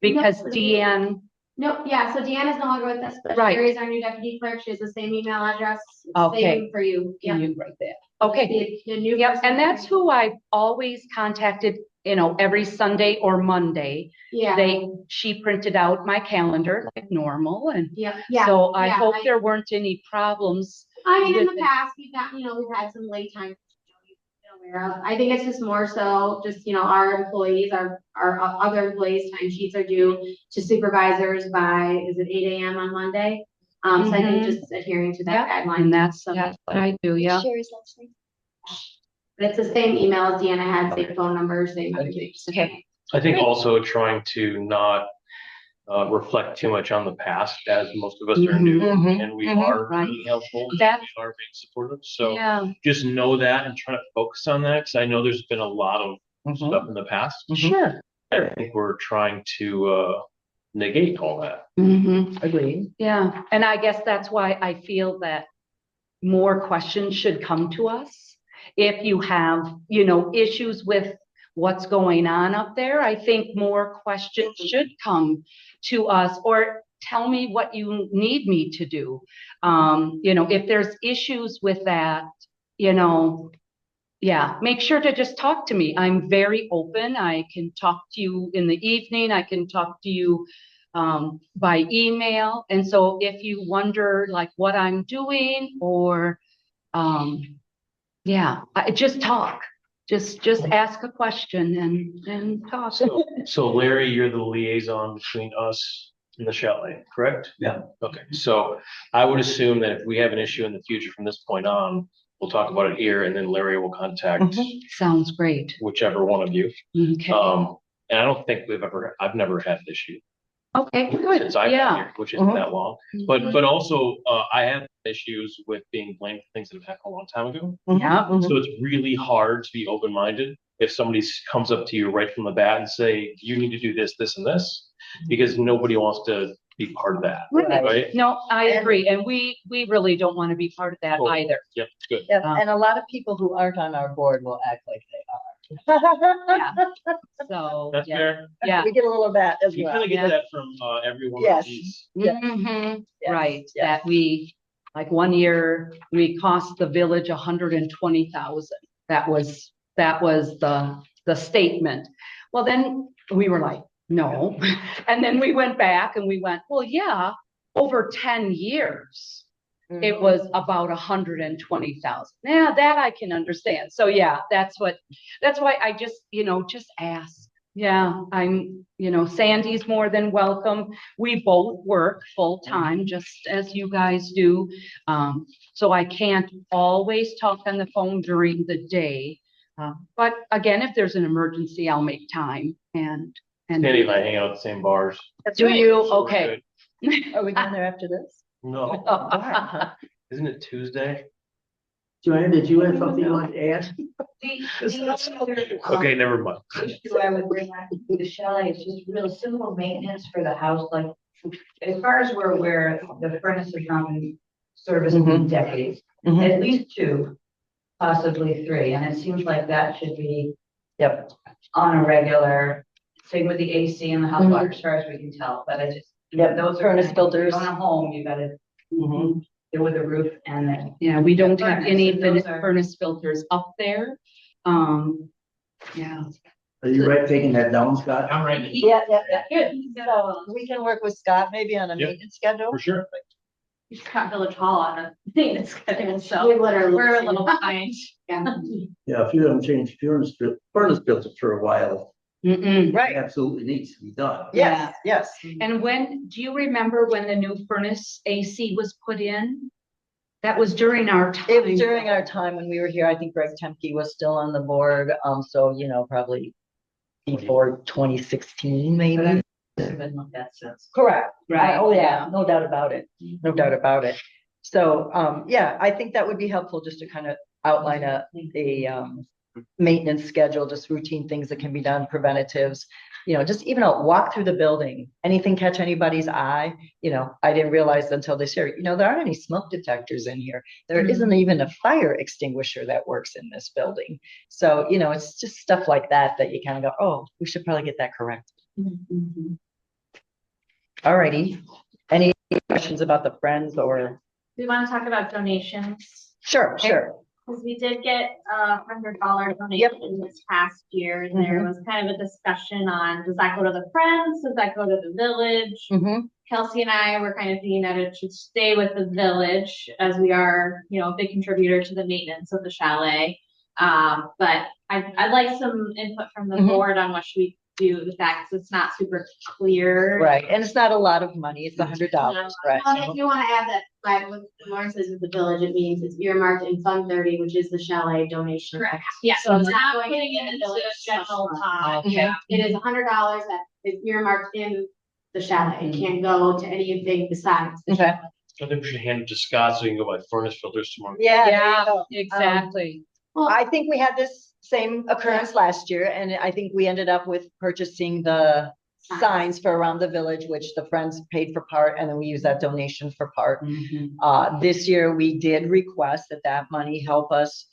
Because No. Deanne, No, yeah, so Deanna is no longer with us, but Right. Sherry is our new deputy clerk. She has the same email address. Okay. Same for you. can Yeah. you write that? Okay. The new. Yep, person- and that's who I've always contacted, every Sunday or Monday. Yeah. She printed out my calendar like normal, and Yeah. so I yeah, hope there weren't any problems. I mean, in with the it. past, we've had some late times. Aware of. I think it's just more so just, our employees, our other employees' time sheets are due to supervisors by, is it 8 a.m. on Monday? So I think just adhering to that guideline. And that's So- what I do, yeah. Sherry's last name. It's the same email as Deanna had, same phone number, same. Okay. I think also trying to not reflect too much on the past, as most of us are new, Mhm. and we Mhm. are Right. being helpful, and That- we are being supportive. So Yeah, just know that and try to focus on that, because I know there's been a lot of Mhm. stuff in the past. sure. I think we're trying to negate all that. Mhm. Agreed. Yeah, and I guess that's why I feel that more questions should come to us. If you have, issues with what's going on up there, I think more questions should come to us or tell me what you need me to do. If there's issues with that, yeah, make sure to just talk to me. I'm very open. I can talk to you in the evening. I can talk to you by email. And so if you wonder like what I'm doing or, yeah, just talk, just ask a question and talk. So Larry, you're the liaison between us and the chalet, correct? Yeah. Okay, so I would assume that if we have an issue in the future from this point on, we'll talk about it here and then Larry will contact Sounds great. whichever one of you. Okay. And I don't think I've never had an issue Okay, good. since I've been Yeah. here, which isn't that long. But also, I have issues with being blamed for things that have happened a long time ago. Yeah. So it's really hard to be open-minded if somebody comes up to you right from the bat and say, you need to do this, this, and this, because nobody wants to be part of that, Right. right? No, I agree. And we really don't want to be part of that Cool. either. Yep, good. Yeah, and a lot of people who aren't on our board will act like they are. Yeah. So, That's yeah. fair. Yeah. We get a little of that as You well. kind of get Yeah. that from everyone. Yes. Yes. Mhm. Yes, Right, yes. that like one year, we cost the village 120,000. That was the statement. Well, then we were like, no. And then we went back and we went, well, yeah, over 10 years, it was about 120,000. Yeah, that I can understand. So yeah, that's why I just ask. Yeah, Sandy's more than welcome. We both work full time, just as you guys do. So I can't always talk on the phone during the day. But again, if there's an emergency, I'll make time and. Sandy and I hang out at the same bars. Do you? So we're Okay. Are we going there after this? No, isn't it Tuesday? Joanne, did you have something you wanted to add? Okay, never mind. issue I would bring up with the chalet is just real simple maintenance for the house, like as far as we're aware, the furnace has not been serviced in decades, at least 2, possibly 3, and it seems like that should be Yep. on a regular, same with the AC and the hot water, as far as we can tell, but I just. Yep, Those furnace filters. On a home, you gotta deal with the roof and then. Yeah, we don't have any Furnace, those are- furnace filters up there. Yeah. Are you right taking that down, Scott? I'm ready. Yeah. Good. So we can work with Scott maybe on a Yep. maintenance schedule. For sure. He's got Village Hall on a maintenance schedule, so We literally. we're a little behind. Yeah. Yeah, if you haven't changed furnace filters for a while, Mm-mm. it Right. absolutely needs to be done. Yes, yes. And do you remember when the new furnace AC was put in? That was during our time. It was during our time when we were here. I think Greg Temke was still on the board. So, probably before 2016, maybe. Been like that since. Correct. Right, Oh, yeah, yeah. no doubt about it. No doubt about it. So, yeah, I think that would be helpful just to kind of outline a maintenance schedule, just routine things that can be done, preventatives. Just even a walk through the building, anything catch anybody's eye. I didn't realize until this year, there aren't any smoke detectors in here. There isn't even a fire extinguisher that works in this building. So, it's just stuff like that you kind of go, oh, we should probably get that corrected. All righty. Any questions about the Friends or? We want to talk about donations. Sure. Because we did get $100 donation this past year, and there was kind of a discussion on, does that go to the Friends? Does that go to the village? Kelsey and I were kind of thinking that it should stay with the village as we are, a big contributor to the maintenance of the chalet. But I'd like some input from the board on what should we do with that, because it's not super clear. Right, and it's not a lot of money. It's $100, right? If you want to add that, like what Lauren says with the village, it means it's earmarked in Fund 30, which is the chalet donation. Correct. Yeah, So it's we're not not going putting it into into the village general trust pot. Okay. Yeah. It is $100 that is earmarked in the chalet. It can't go to anything besides. the Okay. chalet. I think we should hand it to Scott so you can go buy furnace filters tomorrow. Yeah, there you Yeah, go. exactly. I think we had this same occurrence last year, and I think we ended up with purchasing the signs for around the village, which the Friends paid for part, and then we use that donation for part. This year, we did request that money help us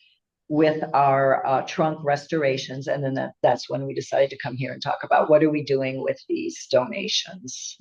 with our trunk restorations, and then that's when we decided to come here and talk about what are we doing with these donations.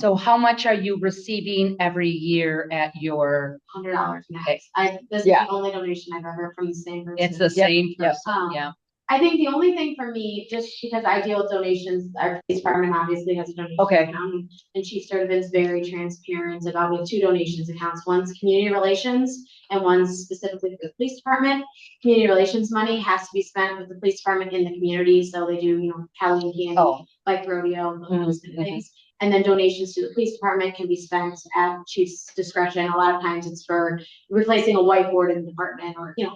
So how much are you receiving every year at your? $100 max. This is Yeah. the only donation I've ever from the same person. It's the same Yep. person, yeah. I think the only thing for me, just because I deal with donations, our police department obviously has a donation Okay. account, and Chief Sturdivant is very transparent about we have 2 donations accounts. One's community relations and one's specifically for the police department. Community relations money has to be spent with the police department in the community, so they do, Halloween candy, bike rodeo, those kind of things. And then donations to the police department can be spent at chief's discretion. A lot of times it's for replacing a whiteboard in the department or, Yeah.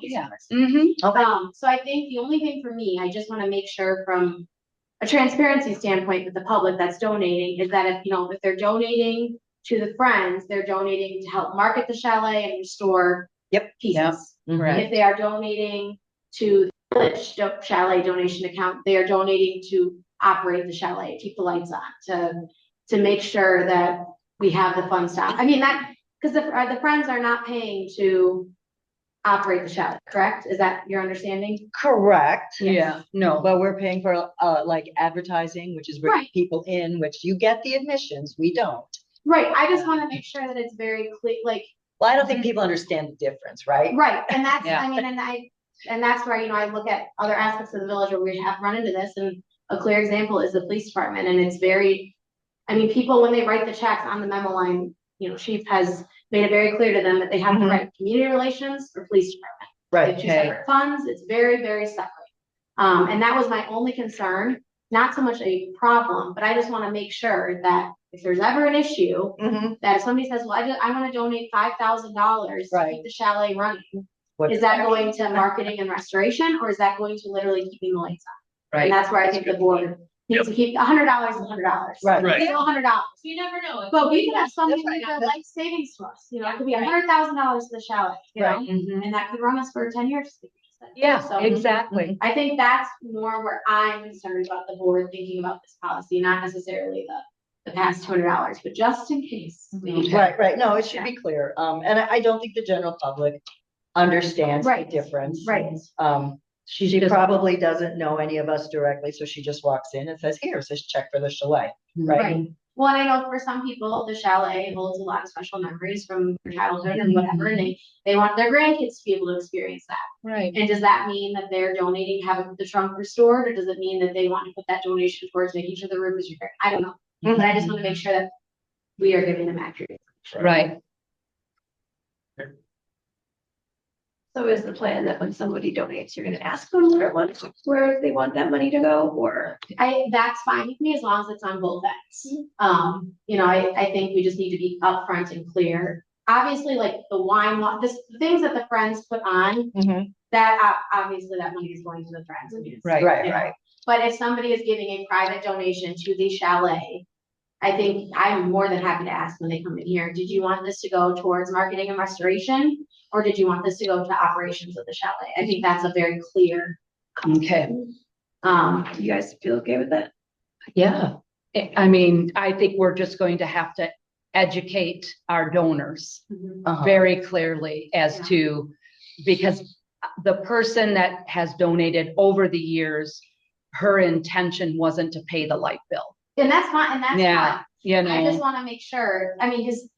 So I think the only thing for me, I just want to make sure from a transparency standpoint with the public that's donating is that if they're donating to the Friends, they're donating to help market the chalet and restore pieces. Right. If they are donating to the village chalet donation account, they are donating to operate the chalet, keep the lights on, to make sure that we have the fun stuff. I mean, because the Friends are not paying to operate the chalet, correct? Is that your understanding? Correct. Yeah, no. But we're paying for like advertising, which is bringing Right. people in, which you get the admissions, we don't. Right, I just want to make sure that it's very clear, Well, I don't think people understand the difference, right? right, and that's, Yeah. I mean, and that's where, I look at other aspects of the village where we have run into this, and a clear example is the police department, and it's very, people, when they write the checks on the memo line, Chief has made it very clear to them that they have to write community relations or police department. They have Right. 2 separate funds, it's very, very separate. And that was my only concern, not so much a problem, but I just want to make sure that if there's ever an issue, that if somebody says, well, I want to donate $5,000 to Right. keep the chalet running, is that going to marketing and restoration, or is that going to literally keeping the lights on? And that's where I think the board needs to keep $100 is $100. Right. Right. Still $100. You never know. But we could have something That's right. like a life savings to us, it could be $100,000 to the chalet, Right. and that could run us for 10 years. Yeah, So exactly. I think that's more where I'm concerned about the board thinking about this policy, not necessarily the past $200, but just in case. Right. No, it should be clear. And I don't think the general public understands the Right. difference. Right. She probably doesn't know any of us directly, so she just walks in and says, here, says check for the chalet, right? Right. Well, and I know for some people, the chalet holds a lot of special memories from their childhood and whatever, and they want their grandkids to be able to experience that. Right. And does that mean that they're donating, having the trunk restored, or does it mean that they want to put that donation towards making sure the roof is repaired? I don't know, but I just want to make sure that we are giving them accurate. Right. So is the plan that when somebody donates, you're gonna ask them where they want that money to go, or? That's fine with me as long as it's on both ends. I think we just need to be upfront and clear. Obviously, like the wine, the things that the Friends put on, that obviously that money is going to the Friends. Right. But if somebody is giving a private donation to the chalet, I think I'm more than happy to ask when they come in here, did you want this to go towards marketing and restoration? Or did you want this to go to operations of the chalet? I think that's a very clear. Okay. You guys feel okay with that? Yeah. I think we're just going to have to educate our donors very clearly as to, because the person that has donated over the years, her intention wasn't to pay the light bill. And that's fine, and that's Yeah, fine. I just want to make sure, because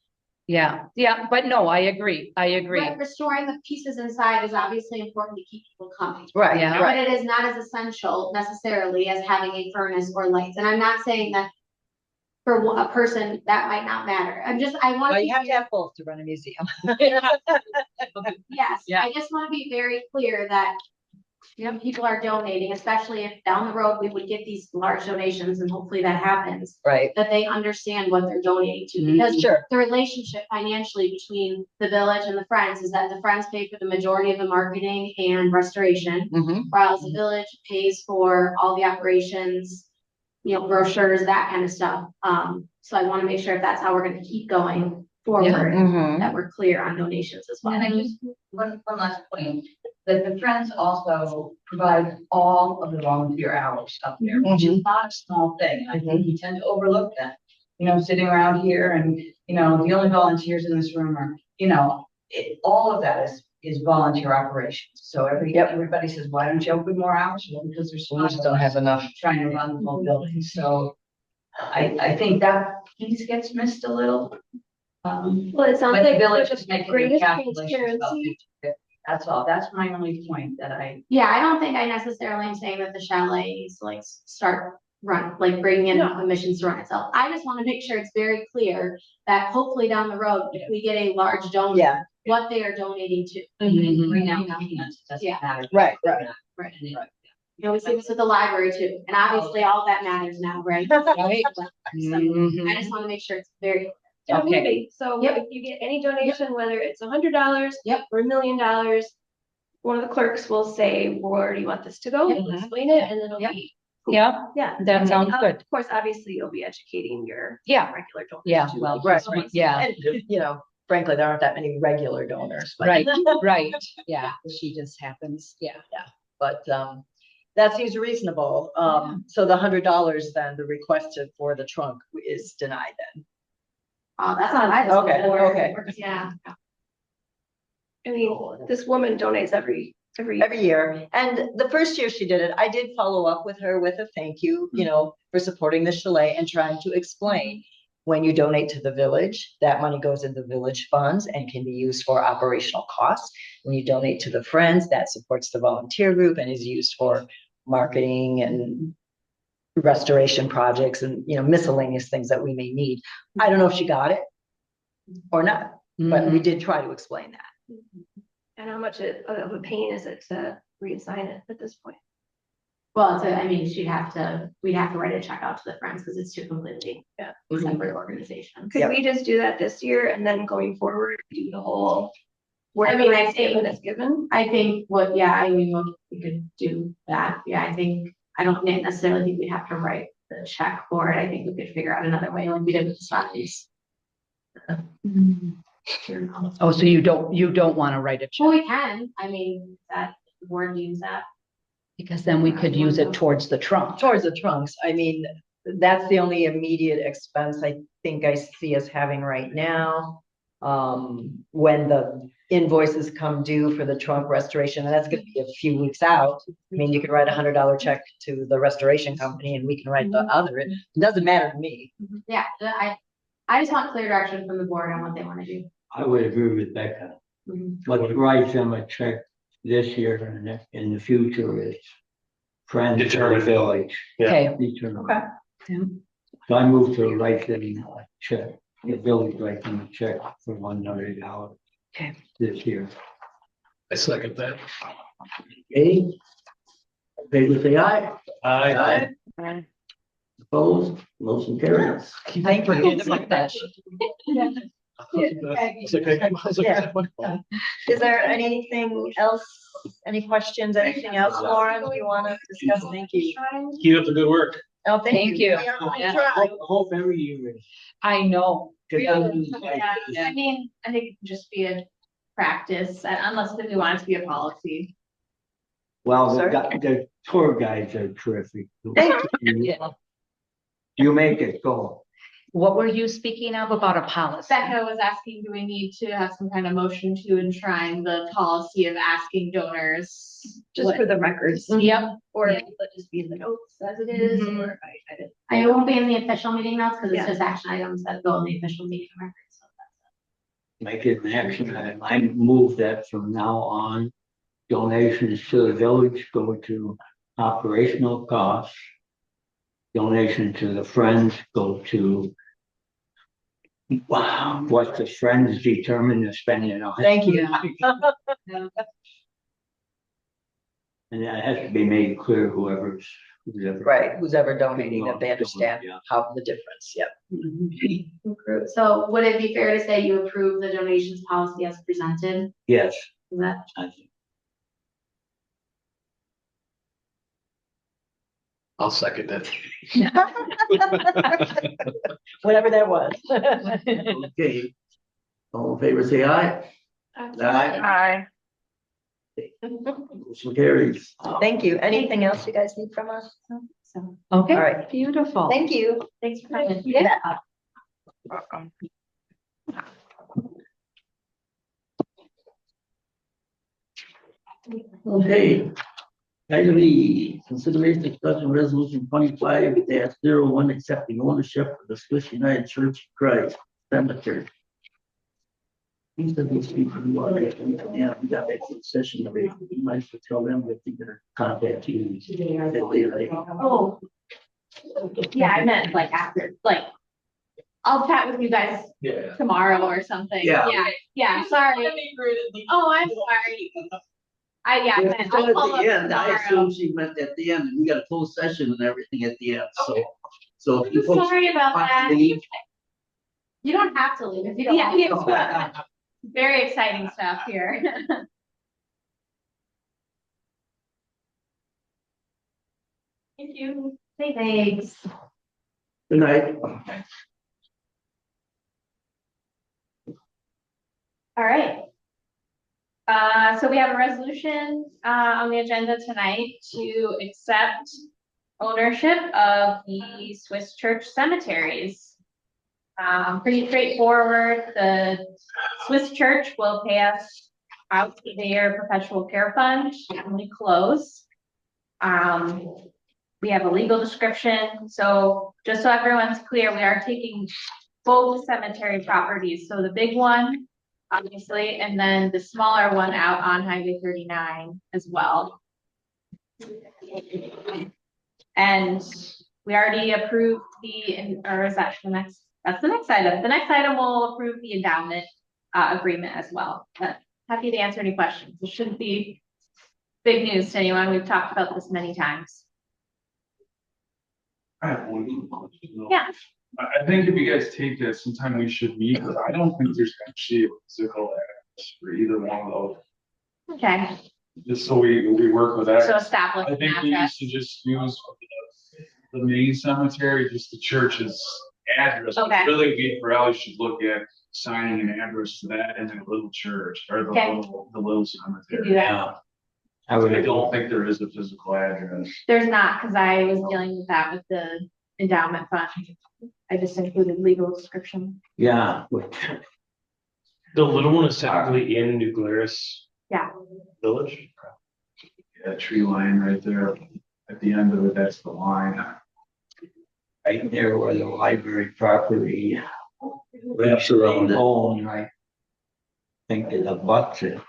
yeah, but no, I agree. restoring the pieces inside is obviously important to keep people coming. Right. Yeah. But it is not as essential necessarily as having a furnace or lights. And I'm not saying that for a person that might not matter. I want Well, you have to have both to run a museum. Yes, Yeah. I just want to be very clear that people are donating, especially if down the road we would get these large donations, and hopefully that happens, Right. that they understand what they're donating to. Because Sure. the relationship financially between the village and the Friends is that the Friends pay for the majority of the marketing and restoration, whereas the village pays for all the operations, brochures, that kind of stuff. So I want to make sure if that's how we're going to keep going forward, that we're clear on donations as well. And I just, one last point, that the Friends also provide all of the volunteer hours up there, which is not a small thing. I think we tend to overlook that. You know, sitting around here and, you know, the only volunteers in this room are, you know, all of that is volunteer operations. So everybody says, why don't you open more hours? Well, because there's We just don't have enough. trying to run the whole building. So I think that piece gets missed a little. Well, it sounds But the like village with is the making the greatest calculations about transparency. 50-50. That's all. That's my only point that I. Yeah, I don't think I necessarily am saying that the chalet needs to like start like bringing in emissions to run itself. I just want to make sure it's very clear that hopefully down the road, if we get a large donor, Yeah. what they are donating to. Right now, peanuts doesn't Yeah. matter. Right. Right. You know, we see this with the library too, and obviously all that matters now, right? So I just want to make sure it's very. Absolutely. So Yep. if you get any donation, whether it's $100 Yep. or $1 million, one of the clerks will say, where do you want this to go? Yep. We'll explain it, and then it'll Yep. be. Yeah, Yeah. that sounds And good. Of course, obviously, you'll be educating your Yeah. regular donors. Yeah, too. well, Right. yeah, And, you know, frankly, there aren't that many regular donors. But right, right. Yeah, she just happens. Yeah. But that seems reasonable. So the $100 then, the requested for the trunk is denied then. Oh, that's not I. Okay. Yeah. I mean, this woman donates every Year. And the first year she did it, I did follow up with her with a thank you, you know, for supporting the chalet and trying to explain. When you donate to the village, that money goes into village funds and can be used for operational costs. When you donate to the Friends, that supports the volunteer group and is used for marketing and restoration projects and, you know, miscellaneous things that we may need. I don't know if she got it or not, but we did try to explain that. And how much of a pain is it to reassign it at this point? Well, I mean, we'd have to write a check out to the Friends because it's two completely separate organizations. Could we just do that this year and then going forward, do the whole? I mean, I whatever think is given? I think we could do that. Yeah, I don't necessarily think we'd have to write the check for it. I think we could figure out another way like we did with the signs. Oh, so you don't want to write a check? Well, we can. I mean, that the board needs that. Because then we could use it towards the trunk. Towards the trunks, I mean, that's the only immediate expense I think I see us having right now. When the invoices come due for the trunk restoration, and that's gonna be a few weeks out. I mean, you could write $100 check to the restoration company and we can write the other. It doesn't matter to me. Yeah, I just want clear direction from the board on what they want to do. I would agree with Becca. What writes them a check this year and in the future is Friends of the Determine. Village. Okay. Determine. Okay. So I move to write them a check, the village write them a check for $100. Okay. This year. I second that. Okay. Favor say aye. I Opposed, motion carries. Thank you. Is there anything else, any questions, anything else, Lauren, you want to discuss? Thank you. Keep up the good work. Oh, Thank you. We are gonna Yeah. try. Hope every year is. I know. Yeah, I mean, I think it could just be a practice, unless we want it to be a policy. Well, Sorry? the tour guides are terrific. Thank You You make it go. What were you speaking of about a policy? Becca was asking, do we need to have some kind of motion to enshrine the policy of asking donors? Just for the records. Yep. Or Yeah. let it just be in the notes as it is, Mhm. or I didn't. I won't be in the official meeting notes because it's Yeah. just action items that go in the official meeting records. So Make it an action item. I move that from now on, donations to the village go to operational costs. Donation to the Friends go to. Wow, what the Friends determine to spend it on. Thank you. And that has to be made clear whoever. Right, who's ever donating, that they understand Yeah. how the difference, yep. Approve. So would it be fair to say you approve the donations policy as presented? Yes. Is that? I think. I'll second it. Whatever that was. Okay. All in favor say aye. Uh, Aye. Aye. Motion carries. Thank you. Anything else you guys need from us? So, Okay, All right. beautiful. Thank you. thanks for coming. Yeah. Uh-oh. Okay. Item E, consideration discussion resolution 25-01, accepting ownership of the Swiss United Church of Christ Cemetery. These are these people who are, yeah, we got that session, we might as well tell them that they're gonna contact you. Oh. Yeah, I meant like after, like, I'll chat with you guys Yeah. tomorrow or something. Yeah. Yeah, sorry. Oh, I'm sorry. I meant, So I'll at follow up the end, I tomorrow. assume she meant at the end, and we got a closed session and everything at the end, so if you I'm folks sorry about want to that. leave. You don't have to leave if you don't want to. Yeah. Very exciting stuff here. Thank you. Thanks. Good night. All right. So we have a resolution, on the agenda tonight to accept ownership of the Swiss Church cemeteries. Pretty straightforward. The Swiss Church will pay us out their perpetual care fund when we close. We have a legal description. So just so everyone's clear, we are taking both cemetery properties. So the big one, obviously, and then the smaller one out on Highway 39 as well. And we already approved or is that the next? That's the next item. The next item will approve the endowment agreement as well. But happy to answer any questions. This shouldn't be big news to anyone. We've talked about this many times. I have one question. Yeah. I think if you guys take this, sometime we should meet, but I don't think there's actually a physical address for either one of those. Okay. Just so we work with that. So establish I an think we address. used to just use the main cemetery, just the church's address. Okay. Really, we probably should look at signing an address to that and then a little church or the Okay. little Do cemetery. that. Yeah. I I would, don't think there is a physical address. There's not, because I was dealing with that with the endowment fund. I just included legal description. yeah, which, The little one is technically in New Glarus. Yeah. Village. Yeah, tree line right there at the end of it, that's the line. right there where the library property. Wraps around it. Own, I think it abuts it.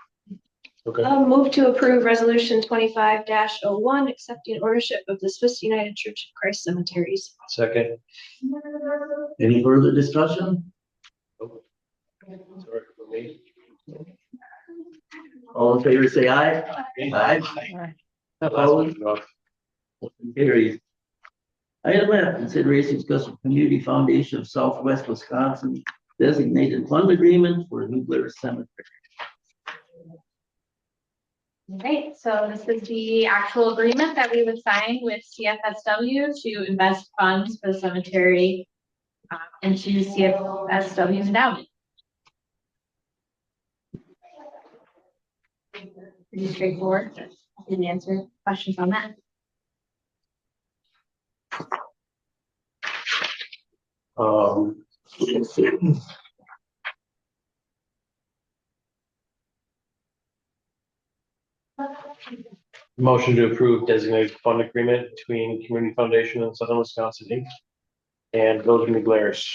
Okay. I'll move to approve resolution 25-01, accepting ownership of the Swiss United Church of Christ cemeteries. Second. Any further discussion? Sorry for me. All in favor, say aye. Aye. Opposed? Motion carries. Item F, consideration discussion Community Foundation of Southwest Wisconsin designated fund agreement for New Glarus Cemetery. Great, so this is the actual agreement that we would sign with CFSW to invest funds for the cemetery into CFSW's endowment. Pretty straightforward. I can answer questions on that. Motion to approve designated fund agreement between Community Foundation and Southern Wisconsin Inc. and Village of New Glarus.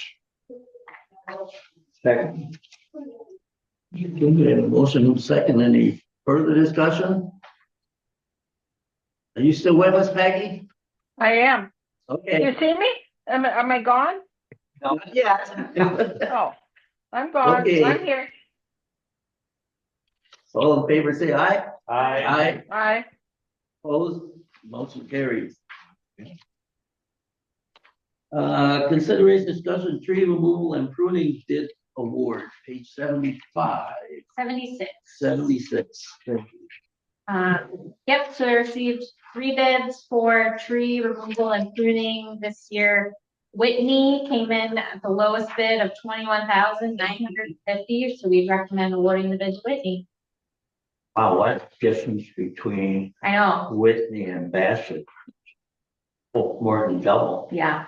Second. We have a motion and a second. Any further discussion? Are you still with us, Maggie? I am. Okay. You see me? Am I gone? Not yet. Oh, I'm gone. Okay. I'm here. All in favor, say aye. Aye. Aye. Opposed, motion carries. Consideration discussion tree removal and pruning bid award, page 75, 76. 76. Yep, so I received 3 bids for tree removal and pruning this year. Whitney came in at the lowest bid of $21,950, so we'd recommend awarding the bid to Whitney. Wow, what difference between I know, Whitney and Bassett? Oh, more than double. yeah.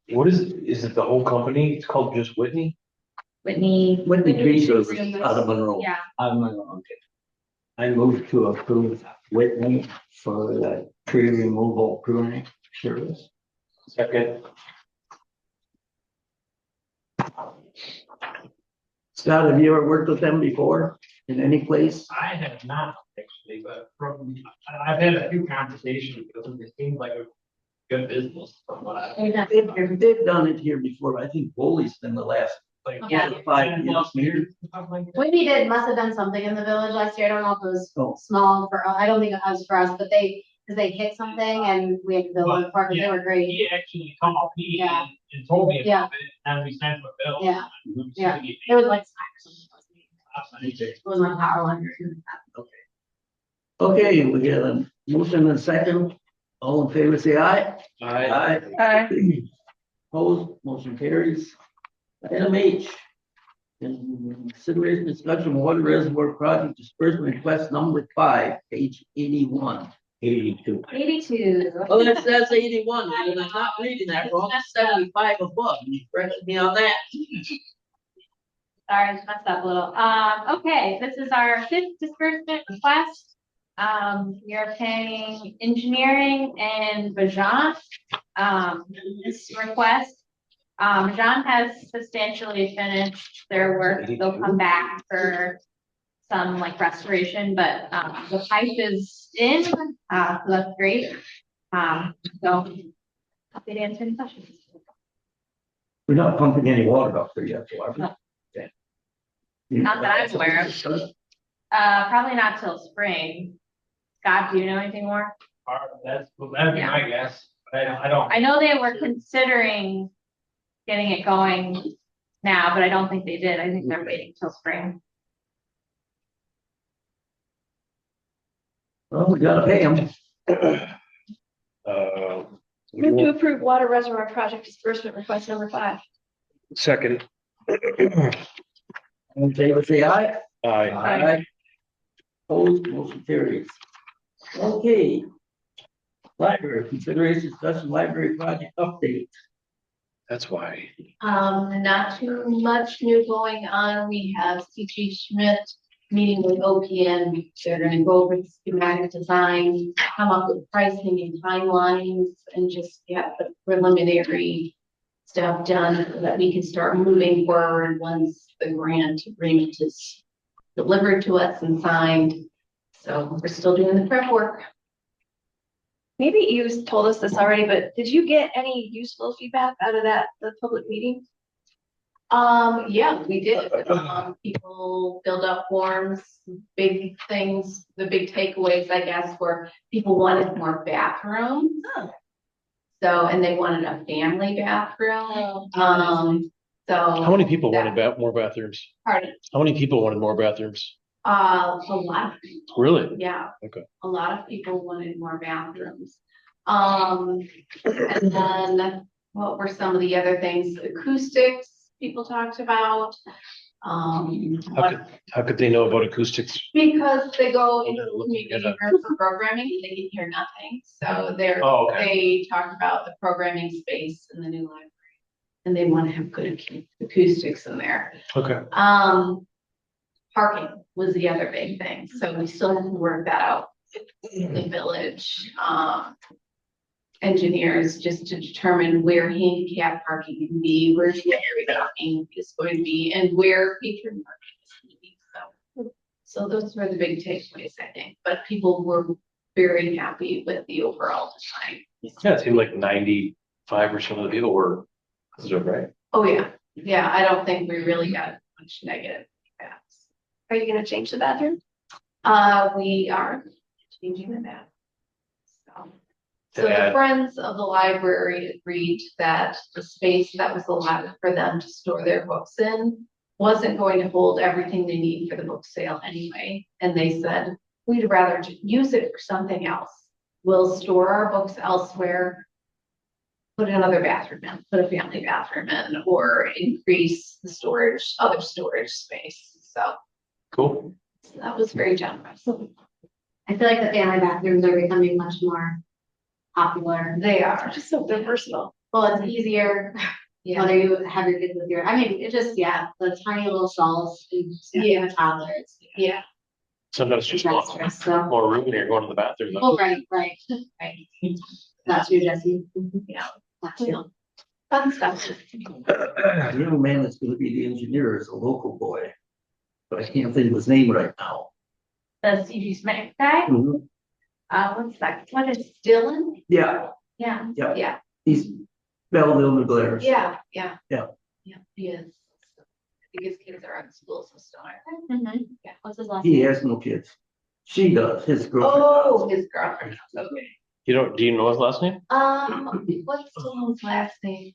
What is it the whole company? It's called just Whitney? Whitney. Whitney Tree Services out of Monroe. Yeah, I'm, okay. I move to approve Whitney for the tree removal pruning service. Second. Scott, have you ever worked with them before in any place? I have not actually, but from, I've had a few conversations with them. It seems like a good business from what I. They've done it here before, but I think Boley's been the last, like, Yeah. 5 years, maybe. Whitney must have done something in the village last year. I don't know if it Oh. was small for, I don't think it was for us, but because they hit something and we had to bill them for it, 'cause they were great. He actually called me Yeah. and told me Yeah. about it, and we sent him a bill. Yeah. Yeah. It was like slack or something. It was like power line. Okay, we got a motion and a second. All in favor, say aye. Aye. Opposed, motion carries. Item H. Consideration discussion of water reservoir project disbursement request number 5, page 81. 82. 82. Oh, that says 81, and I'm not reading that wrong, it's 75 above, you corrected me on that. Sorry, I just messed up a little. Okay, this is our 5th disbursement request. We are paying engineering and Bajan, this request. Bajan has substantially finished their work. They'll come back for some like restoration, but, the pipe is in, so that's great. So happy to answer any questions. We're not pumping any water up there yet, so are we? No. Okay. Not that I'm aware of. Probably not till spring. Scott, do you know anything more? That'd be my guess, but I don't. I know they were considering getting it going now, but I don't think they did. I think they're waiting till spring. Well, we gotta pay them. Move to approve water reservoir project disbursement request number 5. Second. All in favor, say aye. Aye. Aye. Opposed, motion carries. Okay. Library, consideration discussion library project update. That's why. Not too much new going on. We have C.G. Schmidt meeting with OPM. They're gonna go over the schematic design, come up with pricing and timelines, and just get the preliminary stuff done so that we can start moving forward once the grant agreement is delivered to us and signed. So we're still doing the prep work. Maybe you told us this already, but did you get any useful feedback out of the public meeting? Yeah, we did. People filled out forms, big things, the big takeaways, I guess, were people wanted more bathrooms. So, and they wanted a family bathroom. So. How many people wanted more bathrooms? Pardon? How many people wanted more bathrooms? A lot of people. Really? Yeah. Okay. A lot of people wanted more bathrooms. And then what were some of the other things? Acoustics, people talked about. How could they know about acoustics? Because they go into the looking community at room for programming and they can hear nothing. So they talked about the programming space in the new library. And they want to have good acoustics in there. Okay. Parking was the other big thing, so we still have to work that out in the village. Engineers just to determine where handicap parking can be, where shared parking is going to be, and where patron parking is going to be. So those were the big takeaways, I think, but people were very happy with the overall design. Yeah, it seemed like 95% of the people were positive, right? Oh, yeah. Yeah, I don't think we really got much negative feedback. Are you gonna change the bathroom? We are changing the map. So the Friends of the Library agreed that the space that was allowed for them to store their books in wasn't going to hold everything they need for the book sale anyway. And they said, we'd rather use it for something else. We'll store our books elsewhere, put another bathroom in, put a family bathroom in, or increase the storage, other storage space. So Cool. That was very generous. I feel like the family bathrooms are becoming much more popular. They are just so they're versatile. Well, it's easier, whether you have your kids with your, I mean, it just, the tiny little stalls, and you have a toddler, it's. Yeah. Sometimes just disastrous, so. more room when you're going to the bathroom. Oh, right. That's you, Jesse. Yeah. That's you. Fun stuff. The young man that's gonna be the engineer is a local boy. But I can't think of his name right now. The CG Smith guy, Mhm. what's that? What is Dylan? Yeah, Yeah. yeah, he's Belleville, New Glarus. Yeah. Yeah. Yeah, he is. I think his kids are on the school system. Yeah, what's his last He name? has no kids. She does, his girlfriend. Oh, his girlfriend, okay. Do you know his last name? What's Dylan's last name?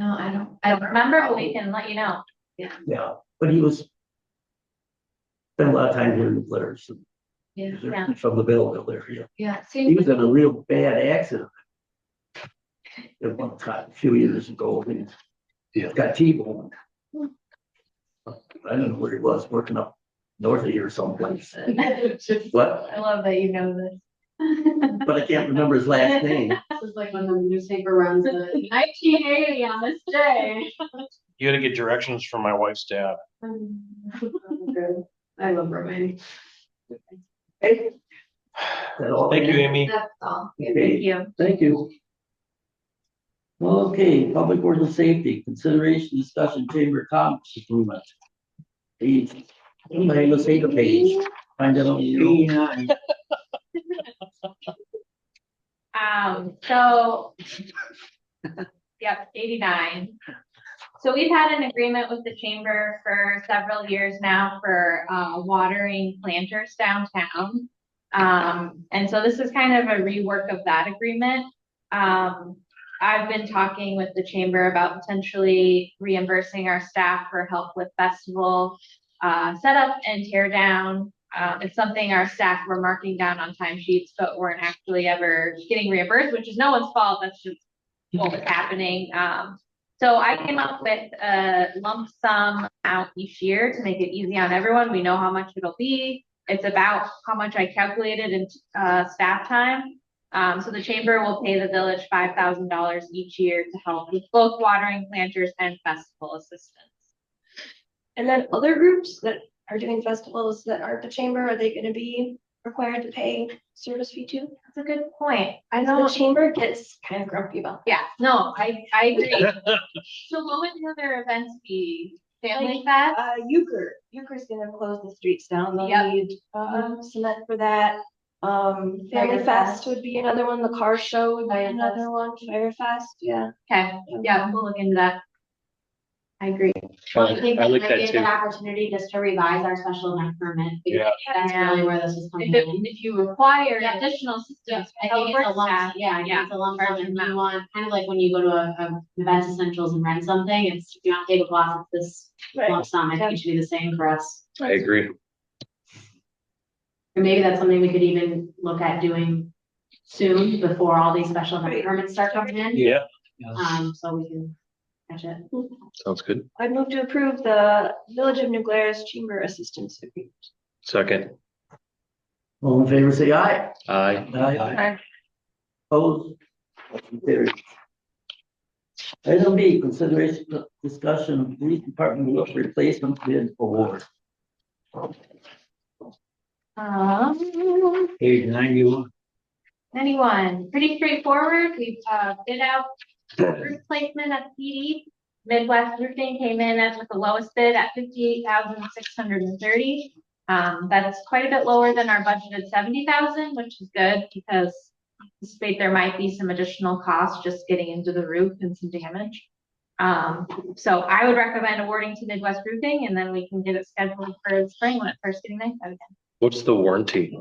No, I don't. I don't remember, but we can let you know. Yeah, but he was. Spent a lot of time here in the Glarus. Yeah. From the Belleville area. Yeah. He was in a real bad accident. At one time, a few years ago, and he got T-boned. I don't know where he was, working up north of here someplace. What? I love that you know this. But I can't remember his last name. This is like when the newspaper runs the 1980 on this day. You gotta get directions from my wife's dad. I love Romaine. Is that all? Thank you, Amy. That's all. Okay, thank you. Okay, public works and safety, consideration, discussion, chamber of commerce agreement. Anybody, let's take a page, find it on your own. So. Yep, 89. So we've had an agreement with the chamber for several years now for watering planters downtown. And so this is kind of a rework of that agreement. I've been talking with the chamber about potentially reimbursing our staff for help with festival setup and tear down. It's something our staff were marking down on timesheets, but weren't actually ever getting reimbursed, which is no one's fault. That's just what was happening. So I came up with a lump sum out each year to make it easy on everyone. We know how much it'll be. It's about how much I calculated in staff time. So the chamber will pay the village $5,000 each year to help with both watering planters and festival assistance. And then other groups that are doing festivals that aren't the chamber, are they gonna be required to pay service fee too? That's a good point. I know the chamber gets kind of grumpy about that. Yeah, no, I agree. So what would the other events be? Family Fest? Euchre's gonna close the streets down. They'll Yep. need cement for that. Family Fire Fest would be another one. The car show would be Fire another one. Fire Fest, yeah. Okay, yeah, we'll look into that. I agree. Well, I think I that like might that be a too. good opportunity just to revise our special event permit. because Yeah. That's really where this is coming If in. you require Yeah. additional assistance. I think it's a lump, it's a lump sum, and you want, kind of like when you go to a Event Essentials and rent something, it's, you don't take a block, it's this lump sum, I think it should be the same for us. I agree. Or maybe that's something we could even look at doing soon, before all these special event permits start coming in. Yeah, So we can catch it. sounds good. I'd move to approve the Village of New Glarus Chamber Assistance Agreement. Second. All in favor, say aye. Aye. Aye. Opposed? Motion carries. Item B, consideration discussion of police department roof replacement bid award. Page 91. 91, pretty straightforward. We've bid out roof placement at PD. Midwest Roofing came in as with the lowest bid at $58,630. That's quite a bit lower than our budgeted $70,000, which is good because I anticipate there might be some additional costs just getting into the roof and some damage. So I would recommend awarding to Midwest Roofing, and then we can get it scheduled for the spring when it first getting nice out again. What's the warranty?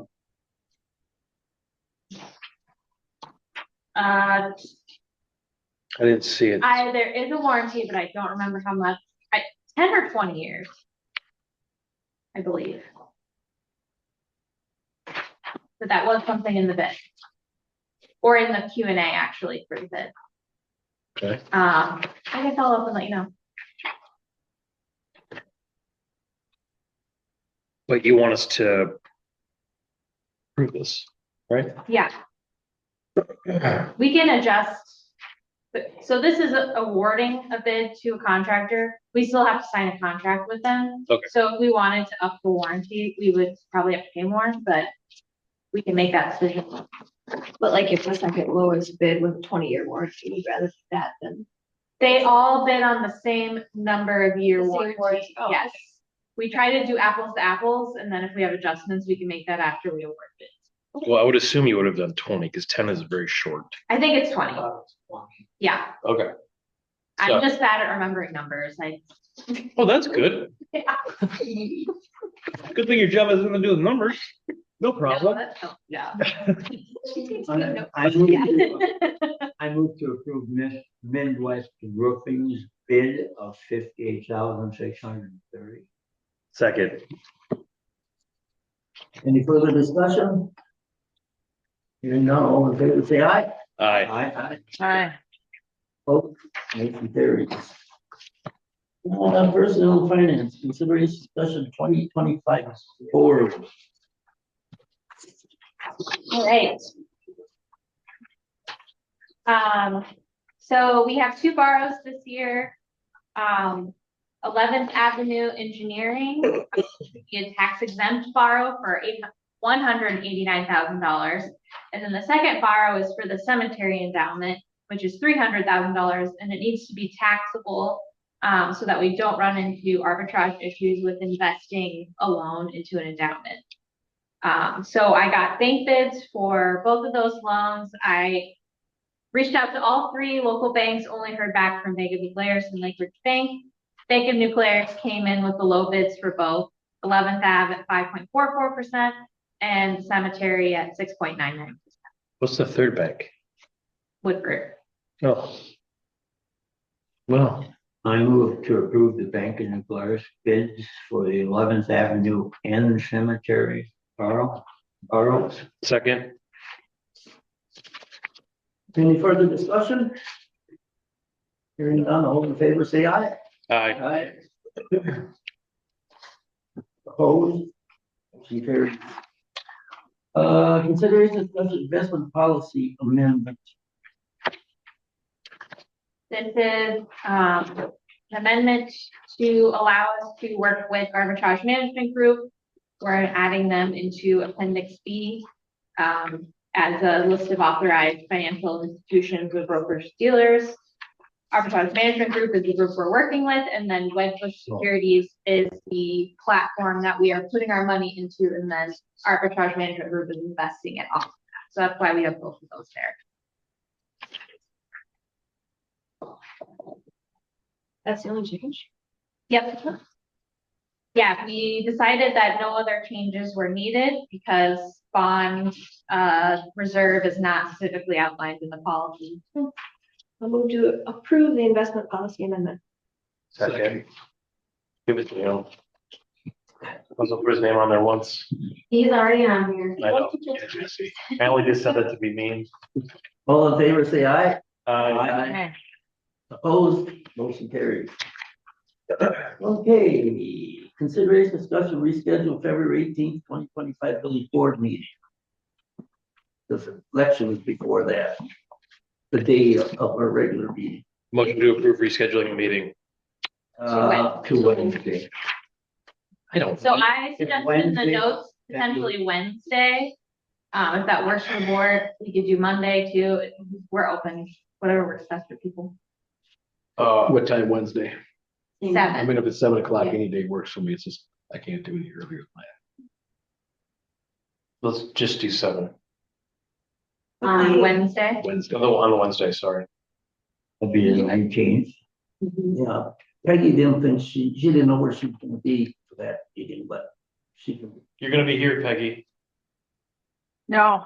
Uh, I didn't see it. there is a warranty, but I don't remember how much. 10 or 20 years, I believe. But that was something in the bid. Or in the Q&A actually for the bid. Okay. I can follow up and let you know. But you want us to approve this, right? Yeah, we can adjust. So this is awarding a bid to a contractor. We still have to sign a contract with them. Okay. So if we wanted to up the warranty, we would probably have to pay more, but we can make that decision. But like if the second lowest bid with a 20-year warranty, we'd rather do that than. They all bid on the same number of year The same warranty. warranty. Oh, Yes. We try to do apples to apples, and then if we have adjustments, we can make that after we award bids. Well, I would assume you would have done 20 because 10 is very short. I think it's 20. Yeah, Okay. I'm So- just bad at remembering numbers. Oh, that's good. Yeah. Good thing your job has nothing to do with numbers. No problem. Yeah. I move to approve Midwest Roofing's bid of $58,630. Second. Any further discussion? Hearing none, all in favor, say aye. Aye. Aye. Hi. Vote, motion carries. Personnel and finance, consideration discussion 2025 board. All right. So we have two borrows this year. 11th Avenue Engineering, a tax exempt borrow for $189,000. And then the second borrow is for the cemetery endowment, which is $300,000, and it needs to be taxable so that we don't run into arbitrage issues with investing a loan into an endowment. So I got bank bids for both of those loans. I reached out to all three local banks, only heard back from Bank of New Glarus and Lake Ridge Bank. Bank of New Glarus came in with the low bids for both, 11th Ave at 5.44% and Cemetery at 6.99%. What's the third bank? Woodford. Oh. Well, I move to approve the Bank of New Glarus bids for the 11th Avenue and Cemetery borrows. second. Any further discussion? Hearing none, all in favor, say aye. Aye. Aye. Opposed? Motion carries. Consideration of special investment policy amendment. This is an amendment to allow us to work with Arbitrage Management Group. We're adding them into Appendix B as a list of authorized financial institutions with brokers, dealers. Arbitrage Management Group is the group we're working with, and then Wedbush Securities is the platform that we are putting our money into, and then Arbitrage Management Group is investing it off of that. So that's why we have both of those there. That's the only change. Yep. Yeah, we decided that no other changes were needed because bond reserve is not specifically outlined in the policy. I'll move to approve the investment policy amendment. Second. Give it to him. I was gonna put his name on there once. He's already on here. I know. I only just said that to be mean. All in favor, say aye. Aye. Opposed, motion carries. Okay, consideration discussion reschedule February 18th, 2025 village board meeting. This election was before that, the day of our regular meeting. Motion to approve rescheduling the meeting. To Wednesday. I don't. So I suggested in the Wednesday? notes potentially Wednesday. If that works for the board, we could do Monday too. We're open, whatever works best for people. What time Wednesday? I 7. mean, if it's 7 o'clock, Yeah. any day works for me. It's just, I can't do it earlier than that. Let's just do 7. On Wednesday. Wednesday. On the Wednesday, sorry. It'll be the 19th. Yeah, Peggy didn't think she didn't know where she was gonna be for that meeting, but she can. You're gonna be here, Peggy. No.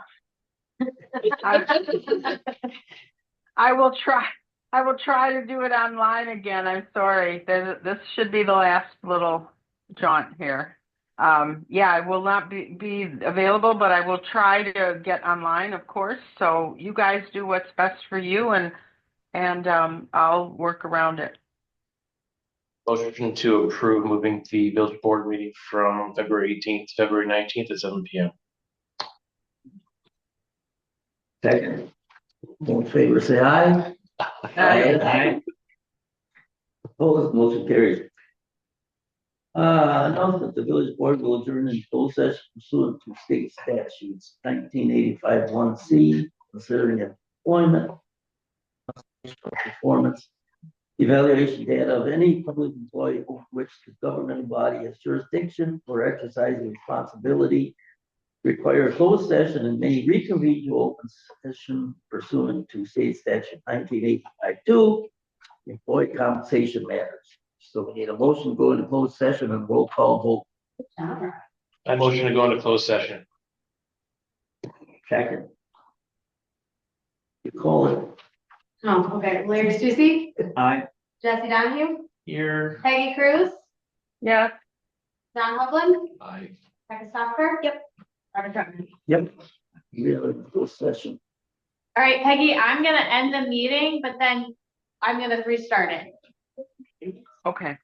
I will try. I will try to do it online again. I'm sorry. This should be the last little jaunt here. Yeah, I will not be available, but I will try to get online, of course. So you guys do what's best for you, and I'll work around it. Motion to approve moving the village board meeting from February 18th, to February 19th at 7 PM. Second. All in favor, say aye. Aye. Opposed, motion carries. Announcement, the village board will adjourn in closed session pursuant to state statutes 1985 1C, considering employment, performance, evaluation data of any public employee over which the governmental body has jurisdiction or exercising responsibility, require a closed session and may reconvene to open session pursuant to state statute 1985-2, employee compensation matters. So we need a motion to go into closed session and roll call vote. I motion to go into closed session. Second. You call it. Oh, okay. Larry Stussy, Aye. Jesse Donahue, Here. Peggy Cruz, Yeah. Don Hovland, Aye. Becca Stover. Yep. Robert Troutman. Yep. We are in closed session. All right, Peggy, I'm gonna end the meeting, but then I'm gonna restart it. Okay.